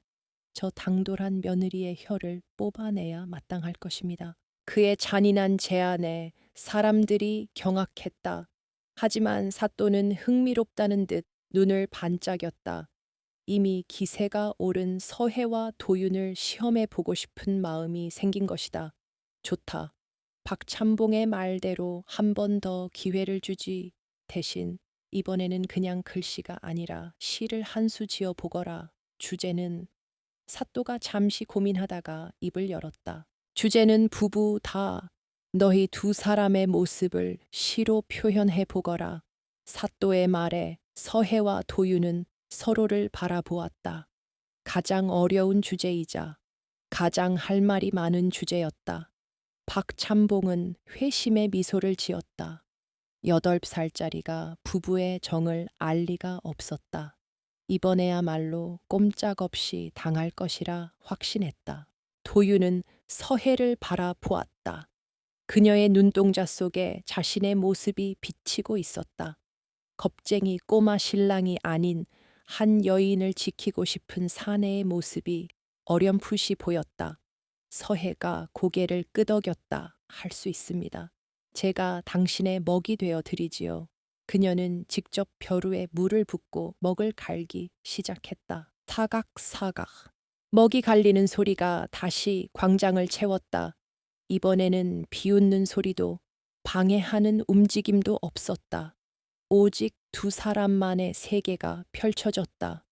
S1: 저 당돌한 며느리의 혀를 뽑아내야 마땅할 것입니다. 그의 잔인한 제안에 사람들이 경악했다. 하지만 사또는 흥미롭다는 듯 눈을 반짝였다. 이미 기세가 오른 서해와 도윤을 시험해 보고 싶은 마음이 생긴 것이다. 좋다. 박찬봉의 말대로 한 번 더 기회를 주지. 대신 이번에는 그냥 글씨가 아니라 시를 한 수 지어 보거라. 주제는 사또가 잠시 고민하다가 입을 열었다. 주제는 부부 다 너희 두 사람의 모습을 시로 표현해 보거라. 사또의 말에 서해와 도윤은 서로를 바라보았다. 가장 어려운 주제이자 가장 할 말이 많은 주제였다. 박찬봉은 회심의 미소를 지었다. 8살짜리가 부부의 정을 알 리가 없었다. 이번에야말로 꼼짝없이 당할 것이라 확신했다. 도윤은 서해를 바라보았다. 그녀의 눈동자 속에 자신의 모습이 비치고 있었다. 겁쟁이 꼬마 신랑이 아닌 한 여인을 지키고 싶은 사내의 모습이 어렴풋이 보였다. 서해가 고개를 끄덕였다 할 수 있습니다. 제가 당신의 먹이 되어 드리지요. 그녀는 직접 벼루에 물을 붓고 먹을 갈기 시작했다. 사각사각. 먹이 갈리는 소리가 다시 광장을 채웠다. 이번에는 비웃는 소리도 방해하는 움직임도 없었다. 오직 두 사람만의 세계가 펼쳐졌다.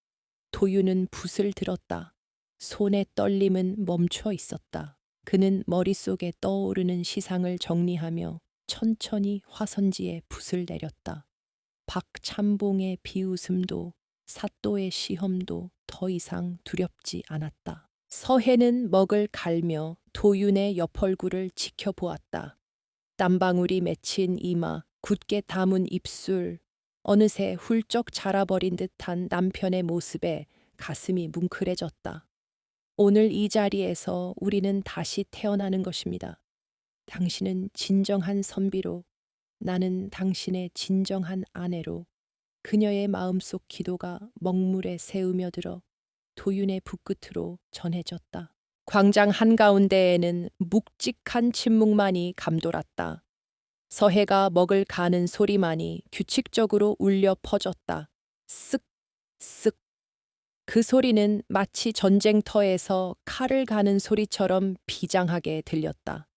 S1: 도윤은 붓을 들었다. 손의 떨림은 멈춰 있었다. 그는 머릿속에 떠오르는 시상을 정리하며 천천히 화선지에 붓을 내렸다. 박찬봉의 비웃음도 사또의 시험도 더 이상 두렵지 않았다. 서해는 먹을 갈며 도윤의 옆얼굴을 지켜보았다. 땀방울이 맺힌 이마, 굳게 담은 입술, 어느새 훌쩍 자라버린 듯한 남편의 모습에 가슴이 뭉클해졌다. 오늘 이 자리에서 우리는 다시 태어나는 것입니다. 당신은 진정한 선비로, 나는 당신의 진정한 아내로. 그녀의 마음속 기도가 먹물에 새으며들어 도윤의 붓끝으로 전해졌다. 광장 한가운데에는 묵직한 침묵만이 감돌았다. 서해가 먹을 가는 소리만이 규칙적으로 울려 퍼졌다. 쓱, 쓱. 그 소리는 마치 전쟁터에서 칼을 가는 소리처럼 비장하게 들렸다.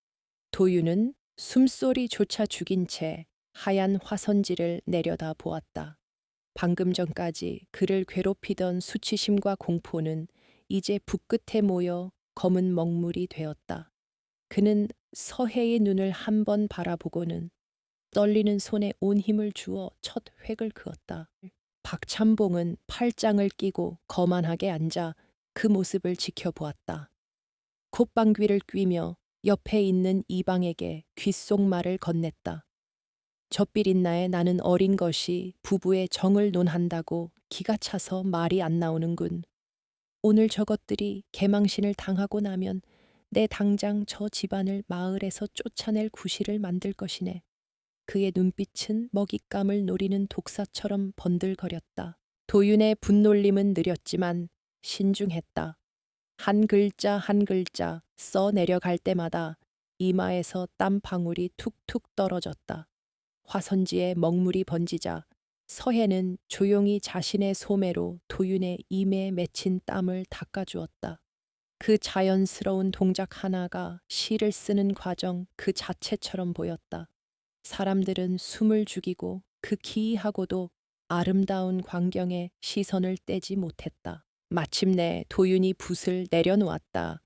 S1: 도윤은 숨소리조차 죽인 채 하얀 화선지를 내려다 보았다. 방금 전까지 그를 괴롭히던 수치심과 공포는 이제 붓끝에 모여 검은 먹물이 되었다. 그는 서해의 눈을 한 번 바라보고는 떨리는 손에 온 힘을 주어 첫 획을 그었다. 박찬봉은 팔짱을 끼고 거만하게 앉아 그 모습을 지켜보았다. 콧방귀를 뀌며 옆에 있는 이방에게 귓속말을 건넸다. 젖비린 나에 나는 어린 것이 부부의 정을 논한다고 기가 차서 말이 안 나오는군. 오늘 저것들이 개망신을 당하고 나면 내 당장 저 집안을 마을에서 쫓아낼 구실을 만들 것이네. 그의 눈빛은 먹잇감을 노리는 독사처럼 번들거렸다. 도윤의 분놀림은 느렸지만 신중했다. 한 글자 한 글자 써 내려갈 때마다 이마에서 땀 방울이 툭툭 떨어졌다. 화선지에 먹물이 번지자 서해는 조용히 자신의 소매로 도윤의 이매에 맺힌 땀을 닦아주었다. 그 자연스러운 동작 하나가 시를 쓰는 과정 그 자체처럼 보였다. 사람들은 숨을 죽이고 그 기이하고도 아름다운 광경에 시선을 떼지 못했다. 마침내 도윤이 붓을 내려놓았다.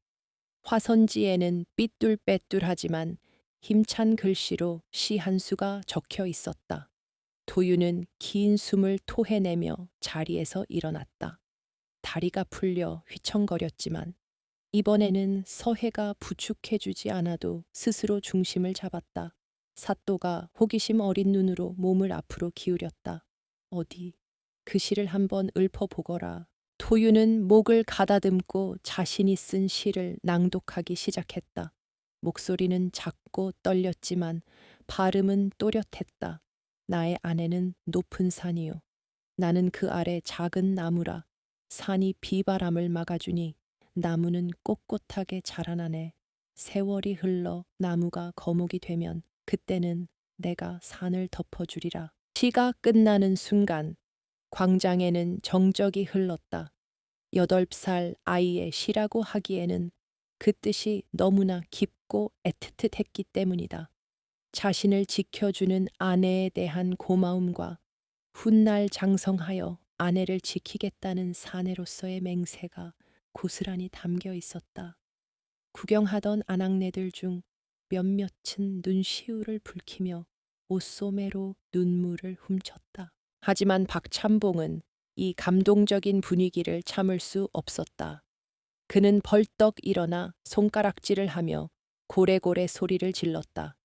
S1: 화선지에는 삐뚤빼뚤하지만 힘찬 글씨로 시 한 수가 적혀 있었다. 도윤은 긴 숨을 토해내며 자리에서 일어났다. 다리가 풀려 휘청거렸지만 이번에는 서해가 부축해주지 않아도 스스로 중심을 잡았다. 사또가 호기심 어린 눈으로 몸을 앞으로 기울였다. 어디, 그 시를 한번 읊어보거라. 도윤은 목을 가다듬고 자신이 쓴 시를 낭독하기 시작했다. 목소리는 작고 떨렸지만 발음은 또렷했다. 나의 아내는 높은 산이요. 나는 그 아래 작은 나무라. 산이 비바람을 막아주니 나무는 꼿꼿하게 자라나네. 세월이 흘러 나무가 거목이 되면 그때는 내가 산을 덮어주리라. 시가 끝나는 순간 광장에는 정적이 흘렀다. 8살 아이의 시라고 하기에는 그 뜻이 너무나 깊고 애틋했기 때문이다. 자신을 지켜주는 아내에 대한 고마움과 훗날 장성하여 아내를 지키겠다는 사내로서의 맹세가 고스란히 담겨 있었다. 구경하던 아낙네들 중 몇몇은 눈시울을 붉히며 옷소매로 눈물을 훔쳤다. 하지만 박찬봉은 이 감동적인 분위기를 참을 수 없었다. 그는 벌떡 일어나 손가락질을 하며 고래고래 소리를 질렀다.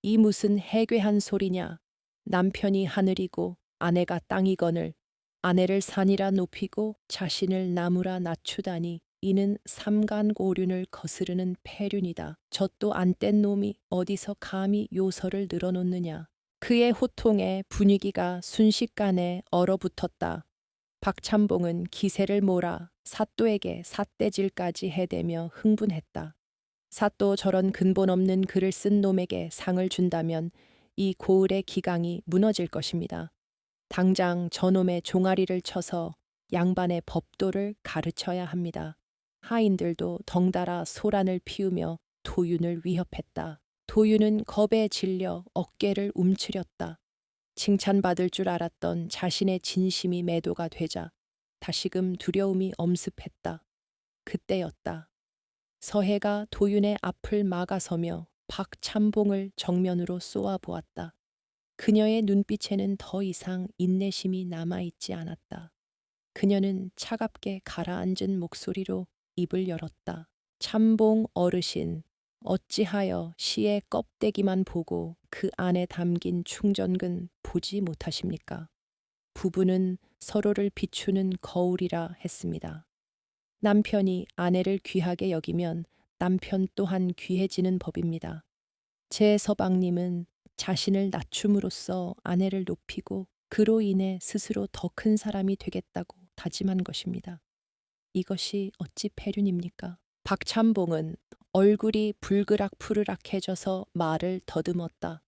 S1: 이 무슨 해괴한 소리냐. 남편이 하늘이고 아내가 땅이거늘 아내를 산이라 높이고 자신을 나무라 낮추다니 이는 삼간오륜을 거스르는 폐륜이다. 젖도 안 뗀 놈이 어디서 감히 요설을 늘어놓느냐. 그의 호통에 분위기가 순식간에 얼어붙었다. 박찬봉은 기세를 몰아 사또에게 삿대질까지 해대며 흥분했다. 사또 저런 근본 없는 글을 쓴 놈에게 상을 준다면 이 고을의 기강이 무너질 것입니다. 당장 저놈의 종아리를 쳐서 양반의 법도를 가르쳐야 합니다. 하인들도 덩달아 소란을 피우며 도윤을 위협했다. 도윤은 겁에 질려 어깨를 움츠렸다. 칭찬받을 줄 알았던 자신의 진심이 매도가 되자 다시금 두려움이 엄습했다. 그때였다. 서해가 도윤의 앞을 막아서며 박찬봉을 정면으로 쏘아보았다. 그녀의 눈빛에는 더 이상 인내심이 남아있지 않았다. 그녀는 차갑게 가라앉은 목소리로 입을 열었다. 참봉 어르신, 어찌하여 시의 껍데기만 보고 그 안에 담긴 충전근 보지 못하십니까? 부부는 서로를 비추는 거울이라 했습니다. 남편이 아내를 귀하게 여기면 남편 또한 귀해지는 법입니다. 제 서방님은 자신을 낮춤으로써 아내를 높이고 그로 인해 스스로 더 큰 사람이 되겠다고 다짐한 것입니다. 이것이 어찌 폐륜입니까? 박찬봉은 얼굴이 불그락푸르락해져서 말을 더듬었다.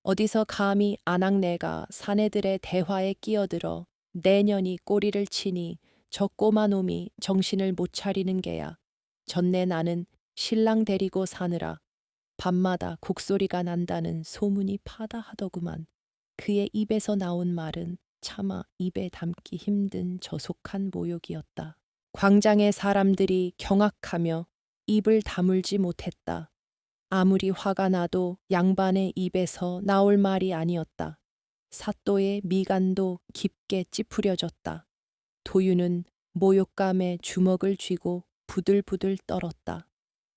S1: 어디서 감히 아낙네가 사내들의 대화에 끼어들어 내년이 꼬리를 치니 저 꼬마 놈이 정신을 못 차리는 게야. 전내 나는 신랑 데리고 사느라 밤마다 곡소리가 난다는 소문이 파다하더구만. 그의 입에서 나온 말은 차마 입에 담기 힘든 저속한 모욕이었다. 광장의 사람들이 경악하며 입을 다물지 못했다. 아무리 화가 나도 양반의 입에서 나올 말이 아니었다. 사또의 미간도 깊게 찌푸려졌다. 도윤은 모욕감에 주먹을 쥐고 부들부들 떨었다.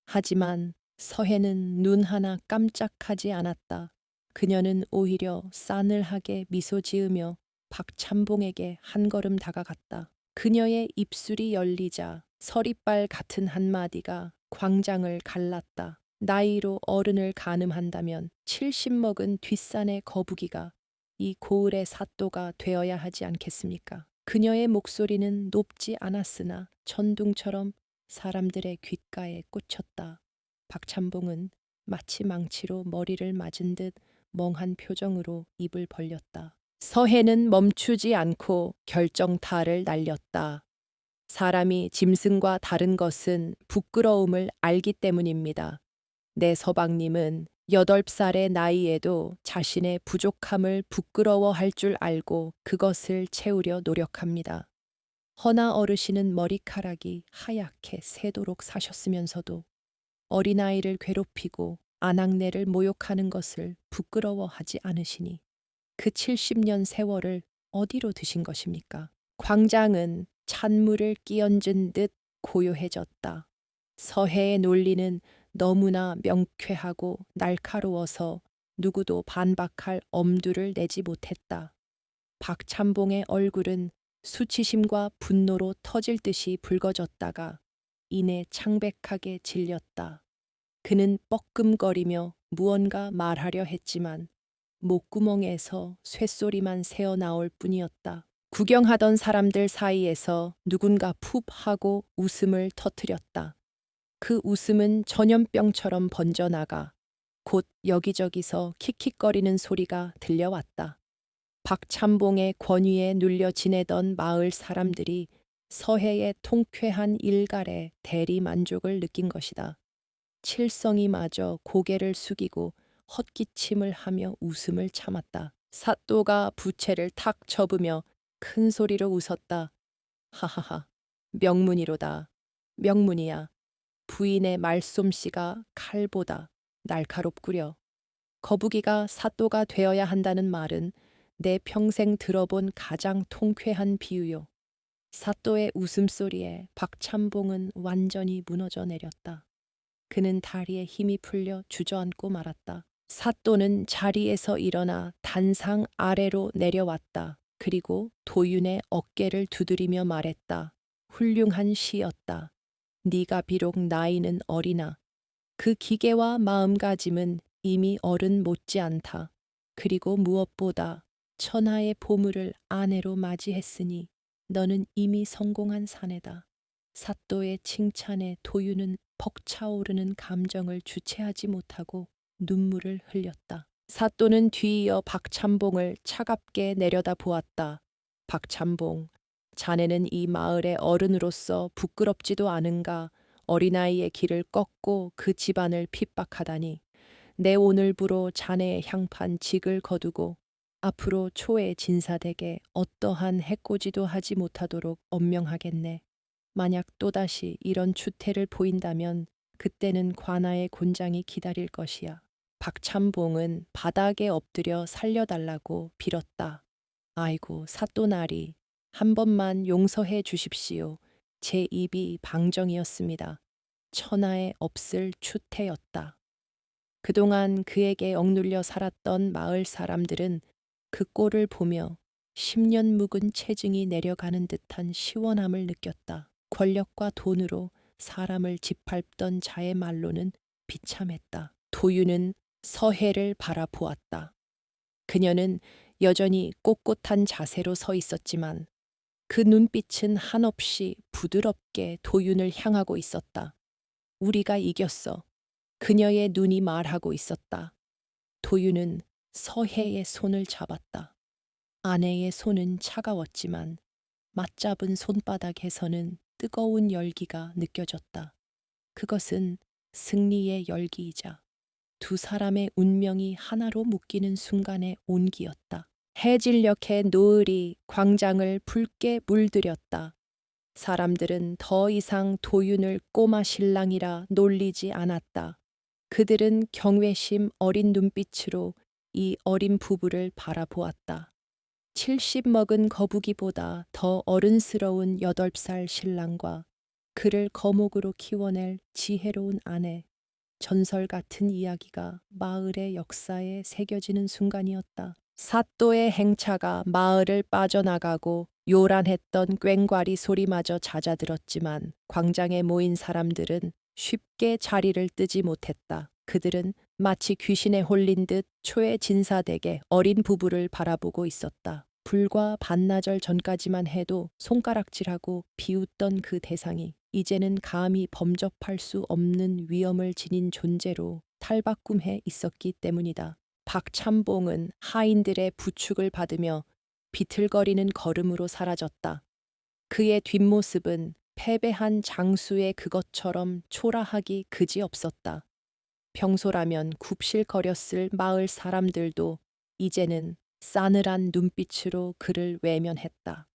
S1: 하지만 서해는 눈 하나 깜짝하지 않았다. 그녀는 오히려 싸늘하게 미소 지으며 박찬봉에게 한 걸음 다가갔다. 그녀의 입술이 열리자 서리빨 같은 한마디가 광장을 갈랐다. 나이로 어른을 가늠한다면 70 먹은 뒷산의 거북이가 이 고을의 사또가 되어야 하지 않겠습니까? 그녀의 목소리는 높지 않았으나 천둥처럼 사람들의 귓가에 꽂혔다. 박찬봉은 마치 망치로 머리를 맞은 듯 멍한 표정으로 입을 벌렸다. 서해는 멈추지 않고 결정타를 날렸다. 사람이 짐승과 다른 것은 부끄러움을 알기 때문입니다. 내 서방님은 8살의 나이에도 자신의 부족함을 부끄러워할 줄 알고 그것을 채우려 노력합니다. 허나 어르신은 머리카락이 하얗게 새도록 사셨으면서도 어린아이를 괴롭히고 아낙네를 모욕하는 것을 부끄러워하지 않으시니 그 70년 세월을 어디로 드신 것입니까? 광장은 찬물을 끼얹은 듯 고요해졌다. 서해의 논리는 너무나 명쾌하고 날카로워서 누구도 반박할 엄두를 내지 못했다. 박찬봉의 얼굴은 수치심과 분노로 터질 듯이 붉어졌다가 이내 창백하게 질렸다. 그는 뻐끔거리며 무언가 말하려 했지만 목구멍에서 쇳소리만 새어나올 뿐이었다. 구경하던 사람들 사이에서 누군가 푹 하고 웃음을 터뜨렸다. 그 웃음은 전염병처럼 번져나가 곧 여기저기서 킥킥거리는 소리가 들려왔다. 박참봉의 권위에 눌려 지내던 마을 사람들이 서해의 통쾌한 일갈에 대리 만족을 느낀 것이다. 칠성이마저 고개를 숙이고 헛기침을 하며 웃음을 참았다. 사또가 부채를 탁 접으며 큰 소리로 웃었다. 하하하, 명문이로다. 명문이야. 부인의 말솜씨가 칼보다 날카롭구려. 거북이가 사또가 되어야 한다는 말은 내 평생 들어본 가장 통쾌한 비유요. 사또의 웃음소리에 박참봉은 완전히 무너져 내렸다. 그는 다리에 힘이 풀려 주저앉고 말았다. 사또는 자리에서 일어나 단상 아래로 내려왔다. 그리고 도윤의 어깨를 두드리며 말했다. 훌륭한 시였다. 네가 비록 나이는 어리나 그 기계와 마음가짐은 이미 어른 못지않다. 그리고 무엇보다 천하의 보물을 아내로 맞이했으니 너는 이미 성공한 사내다. 사또의 칭찬에 도윤은 벅차오르는 감정을 주체하지 못하고 눈물을 흘렸다. 사또는 뒤이어 박참봉을 차갑게 내려다 보았다. 박참봉, 자네는 이 마을의 어른으로서 부끄럽지도 않은가? 어린아이의 길을 꺾고 그 집안을 핍박하다니. 내 오늘부로 자네의 향판 직을 거두고 앞으로 초에 진사되게 어떠한 해코지도 하지 못하도록 엄명하겠네. 만약 또다시 이런 추태를 보인다면 그때는 관아의 곤장이 기다릴 것이야. 박참봉은 바닥에 엎드려 살려달라고 빌었다. 아이고 사또나리, 한 번만 용서해 주십시오. 제 입이 방정이었습니다. 천하에 없을 추태였다. 그동안 그에게 억눌려 살았던 마을 사람들은 그 꼴을 보며 10년 묵은 체증이 내려가는 듯한 시원함을 느꼈다. 권력과 돈으로 사람을 짓밟던 자의 말로는 비참했다. 도윤은 서해를 바라보았다. 그녀는 여전히 꼿꼿한 자세로 서 있었지만 그 눈빛은 한없이 부드럽게 도윤을 향하고 있었다. 우리가 이겼어. 그녀의 눈이 말하고 있었다. 도윤은 서해의 손을 잡았다. 아내의 손은 차가웠지만 맞잡은 손바닥에서는 뜨거운 열기가 느껴졌다. 그것은 승리의 열기이자 두 사람의 운명이 하나로 묶이는 순간의 온기였다. 해질녘의 노을이 광장을 붉게 물들였다. 사람들은 더 이상 도윤을 꼬마 신랑이라 놀리지 않았다. 그들은 경외심 어린 눈빛으로 이 어린 부부를 바라보았다. 70 먹은 거북이보다 더 어른스러운 8살 신랑과 그를 거목으로 키워낼 지혜로운 아내, 전설 같은 이야기가 마을의 역사에 새겨지는 순간이었다. 사또의 행차가 마을을 빠져나가고 요란했던 꽹과리 소리마저 잦아들었지만 광장에 모인 사람들은 쉽게 자리를 뜨지 못했다. 그들은 마치 귀신에 홀린 듯 초에 진사되게 어린 부부를 바라보고 있었다. 불과 반나절 전까지만 해도 손가락질하고 비웃던 그 대상이 이제는 감히 범접할 수 없는 위험을 지닌 존재로 탈바꿈해 있었기 때문이다. 박참봉은 하인들의 부축을 받으며 비틀거리는 걸음으로 사라졌다. 그의 뒷모습은 패배한 장수의 그것처럼 초라하기 그지없었다. 평소라면 굽실거렸을 마을 사람들도 이제는 싸늘한 눈빛으로 그를 외면했다.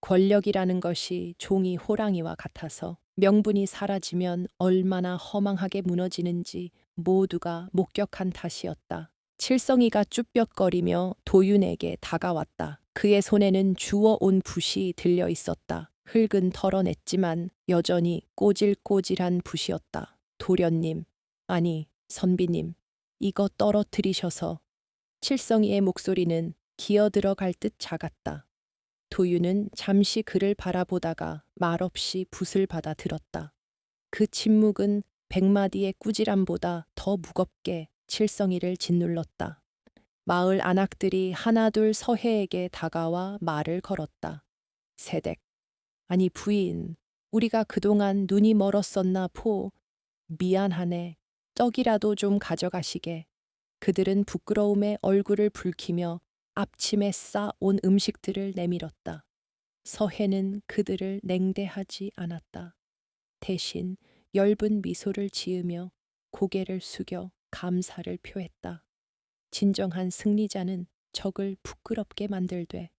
S1: 권력이라는 것이 종이 호랑이와 같아서 명분이 사라지면 얼마나 허망하게 무너지는지 모두가 목격한 탓이었다. 칠성이가 쭈뼛거리며 도윤에게 다가왔다. 그의 손에는 주워온 붓이 들려 있었다. 흙은 털어냈지만 여전히 꼬질꼬질한 붓이었다. 도련님, 아니 선비님, 이거 떨어뜨리셔서. 칠성이의 목소리는 기어들어갈 듯 작았다. 도윤은 잠시 그를 바라보다가 말없이 붓을 받아 들었다. 그 침묵은 100마디의 꾸지람보다 더 무겁게 칠성이를 짓눌렀다. 마을 안악들이 하나둘 서해에게 다가와 말을 걸었다. 세댁. 아니 부인, 우리가 그동안 눈이 멀었었나 포. 미안하네. 떡이라도 좀 가져가시게. 그들은 부끄러움에 얼굴을 붉히며 앞침에 싸 온 음식들을 내밀었다. 서해는 그들을 냉대하지 않았다. 대신 엷은 미소를 지으며 고개를 숙여 감사를 표했다. 진정한 승리자는 적을 부끄럽게 만들되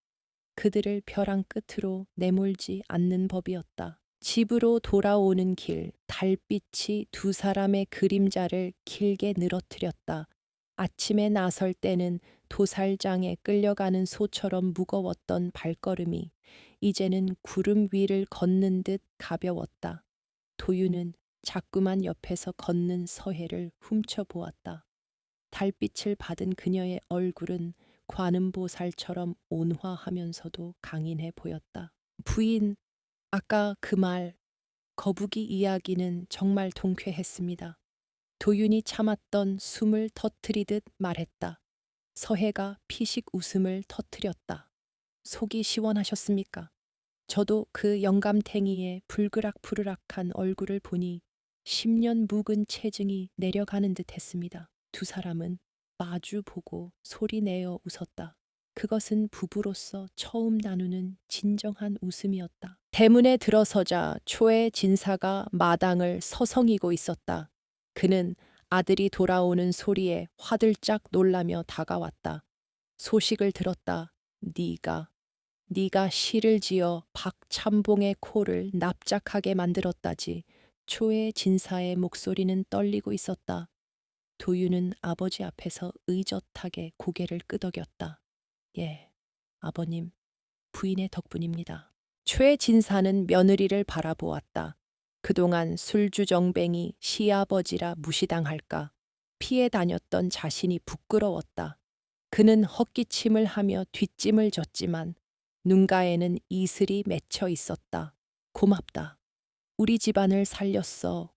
S1: 그들을 벼랑 끝으로 내몰지 않는 법이었다. 집으로 돌아오는 길, 달빛이 두 사람의 그림자를 길게 늘어뜨렸다. 아침에 나설 때는 도살장에 끌려가는 소처럼 무거웠던 발걸음이 이제는 구름 위를 걷는 듯 가벼웠다. 도유는 자꾸만 옆에서 걷는 서해를 훔쳐보았다. 달빛을 받은 그녀의 얼굴은 관음보살처럼 온화하면서도 강인해 보였다. 부인, 아까 그 말, 거북이 이야기는 정말 통쾌했습니다. 도윤이 참았던 숨을 터트리듯 말했다. 서해가 피식 웃음을 터트렸다. 속이 시원하셨습니까? 저도 그 영감탱이의 불그락푸르락한 얼굴을 보니 10년 묵은 체증이 내려가는 듯 했습니다. 두 사람은 마주 보고 소리내어 웃었다. 그것은 부부로서 처음 나누는 진정한 웃음이었다. 대문에 들어서자 초의 진사가 마당을 서성이고 있었다. 그는 아들이 돌아오는 소리에 화들짝 놀라며 다가왔다. 소식을 들었다. 네가 시를 지어 박참봉의 코를 납작하게 만들었다지. 초의 진사의 목소리는 떨리고 있었다. 도유는 아버지 앞에서 의젓하게 고개를 끄덕였다. 예, 아버님, 부인의 덕분입니다. 최진사는 며느리를 바라보았다. 그동안 술주정뱅이 시아버지라 무시당할까 피해 다녔던 자신이 부끄러웠다. 그는 헛기침을 하며 뒷짐을 졌지만 눈가에는 이슬이 맺혀 있었다. 고맙다. 우리 집안을 살렸어.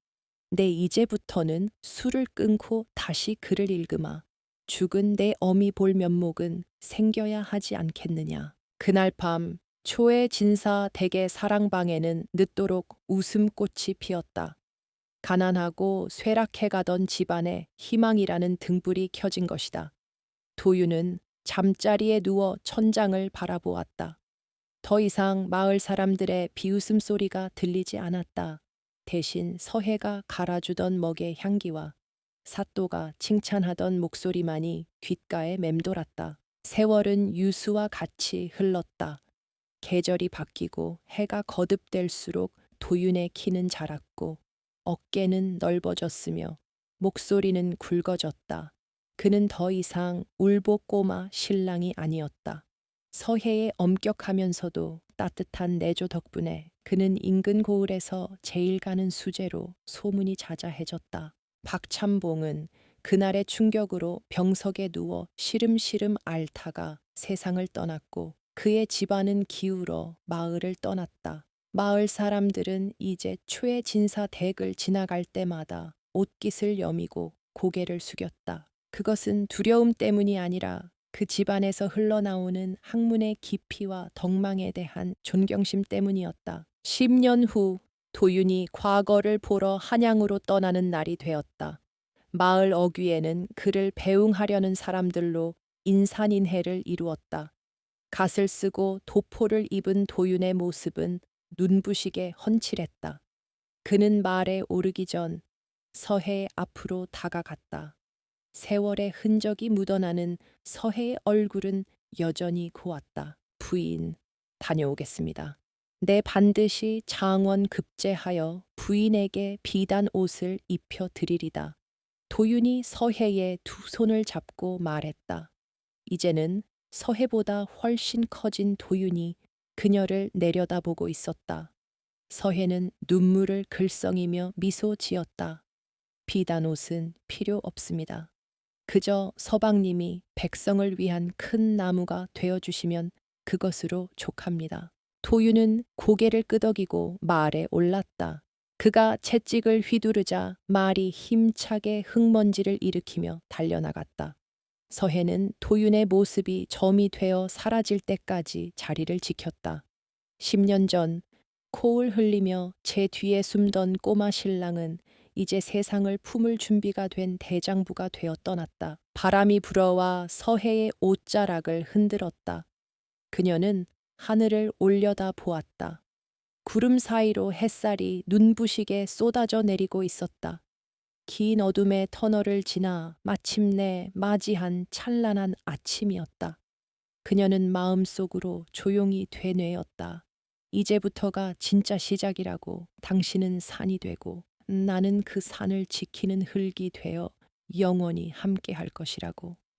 S1: 내 이제부터는 술을 끊고 다시 글을 읽으마. 죽은 내 어미 볼 면목은 생겨야 하지 않겠느냐. 그날 밤 초의 진사 댁의 사랑방에는 늦도록 웃음꽃이 피었다. 가난하고 쇠락해가던 집안에 희망이라는 등불이 켜진 것이다. 도유는 잠자리에 누워 천장을 바라보았다. 더 이상 마을 사람들의 비웃음 소리가 들리지 않았다. 대신 서해가 갈아주던 먹의 향기와 사또가 칭찬하던 목소리만이 귓가에 맴돌았다. 세월은 유수와 같이 흘렀다. 계절이 바뀌고 해가 거듭될수록 도윤의 키는 자랐고 어깨는 넓어졌으며 목소리는 굵어졌다. 그는 더 이상 울보꼬마 신랑이 아니었다. 서해의 엄격하면서도 따뜻한 내조 덕분에 그는 인근 고을에서 제일 가는 수제로 소문이 자자해졌다. 박참봉은 그날의 충격으로 병석에 누워 시름시름 앓다가 세상을 떠났고 그의 집안은 기울어 마을을 떠났다. 마을 사람들은 이제 초의 진사 댁을 지나갈 때마다 옷깃을 여미고 고개를 숙였다. 그것은 두려움 때문이 아니라 그 집안에서 흘러나오는 학문의 깊이와 덕망에 대한 존경심 때문이었다. 10년 후 도윤이 과거를 보러 한양으로 떠나는 날이 되었다. 마을 어귀에는 그를 배웅하려는 사람들로 인산인해를 이루었다. 갓을 쓰고 도포를 입은 도윤의 모습은 눈부시게 훤칠했다. 그는 말에 오르기 전 서해 앞으로 다가갔다. 세월의 흔적이 묻어나는 서해의 얼굴은 여전히 고왔다. 부인, 다녀오겠습니다. 내 반드시 장원 급제하여 부인에게 비단 옷을 입혀 드리리다. 도윤이 서해의 두 손을 잡고 말했다. 이제는 서해보다 훨씬 커진 도윤이 그녀를 내려다보고 있었다. 서해는 눈물을 글썽이며 미소 지었다. 비단 옷은 필요 없습니다. 그저 서방님이 백성을 위한 큰 나무가 되어주시면 그것으로 족합니다. 도윤은 고개를 끄덕이고 말에 올랐다. 그가 채찍을 휘두르자 말이 힘차게 흙먼지를 일으키며 달려나갔다. 서해는 도윤의 모습이 점이 되어 사라질 때까지 자리를 지켰다. 10년 전 코를 흘리며 제 뒤에 숨던 꼬마 신랑은 이제 세상을 품을 준비가 된 대장부가 되어 떠났다. 바람이 불어와 서해의 옷자락을 흔들었다. 그녀는 하늘을 올려다 보았다. 구름 사이로 햇살이 눈부시게 쏟아져 내리고 있었다. 긴 어둠의 터널을 지나 마침내 맞이한 찬란한 아침이었다. 그녀는 마음속으로 조용히 되뇌었다. 이제부터가 진짜 시작이라고. 당신은 산이 되고 나는 그 산을 지키는 흙이 되어 영원히 함께 할 것이라고.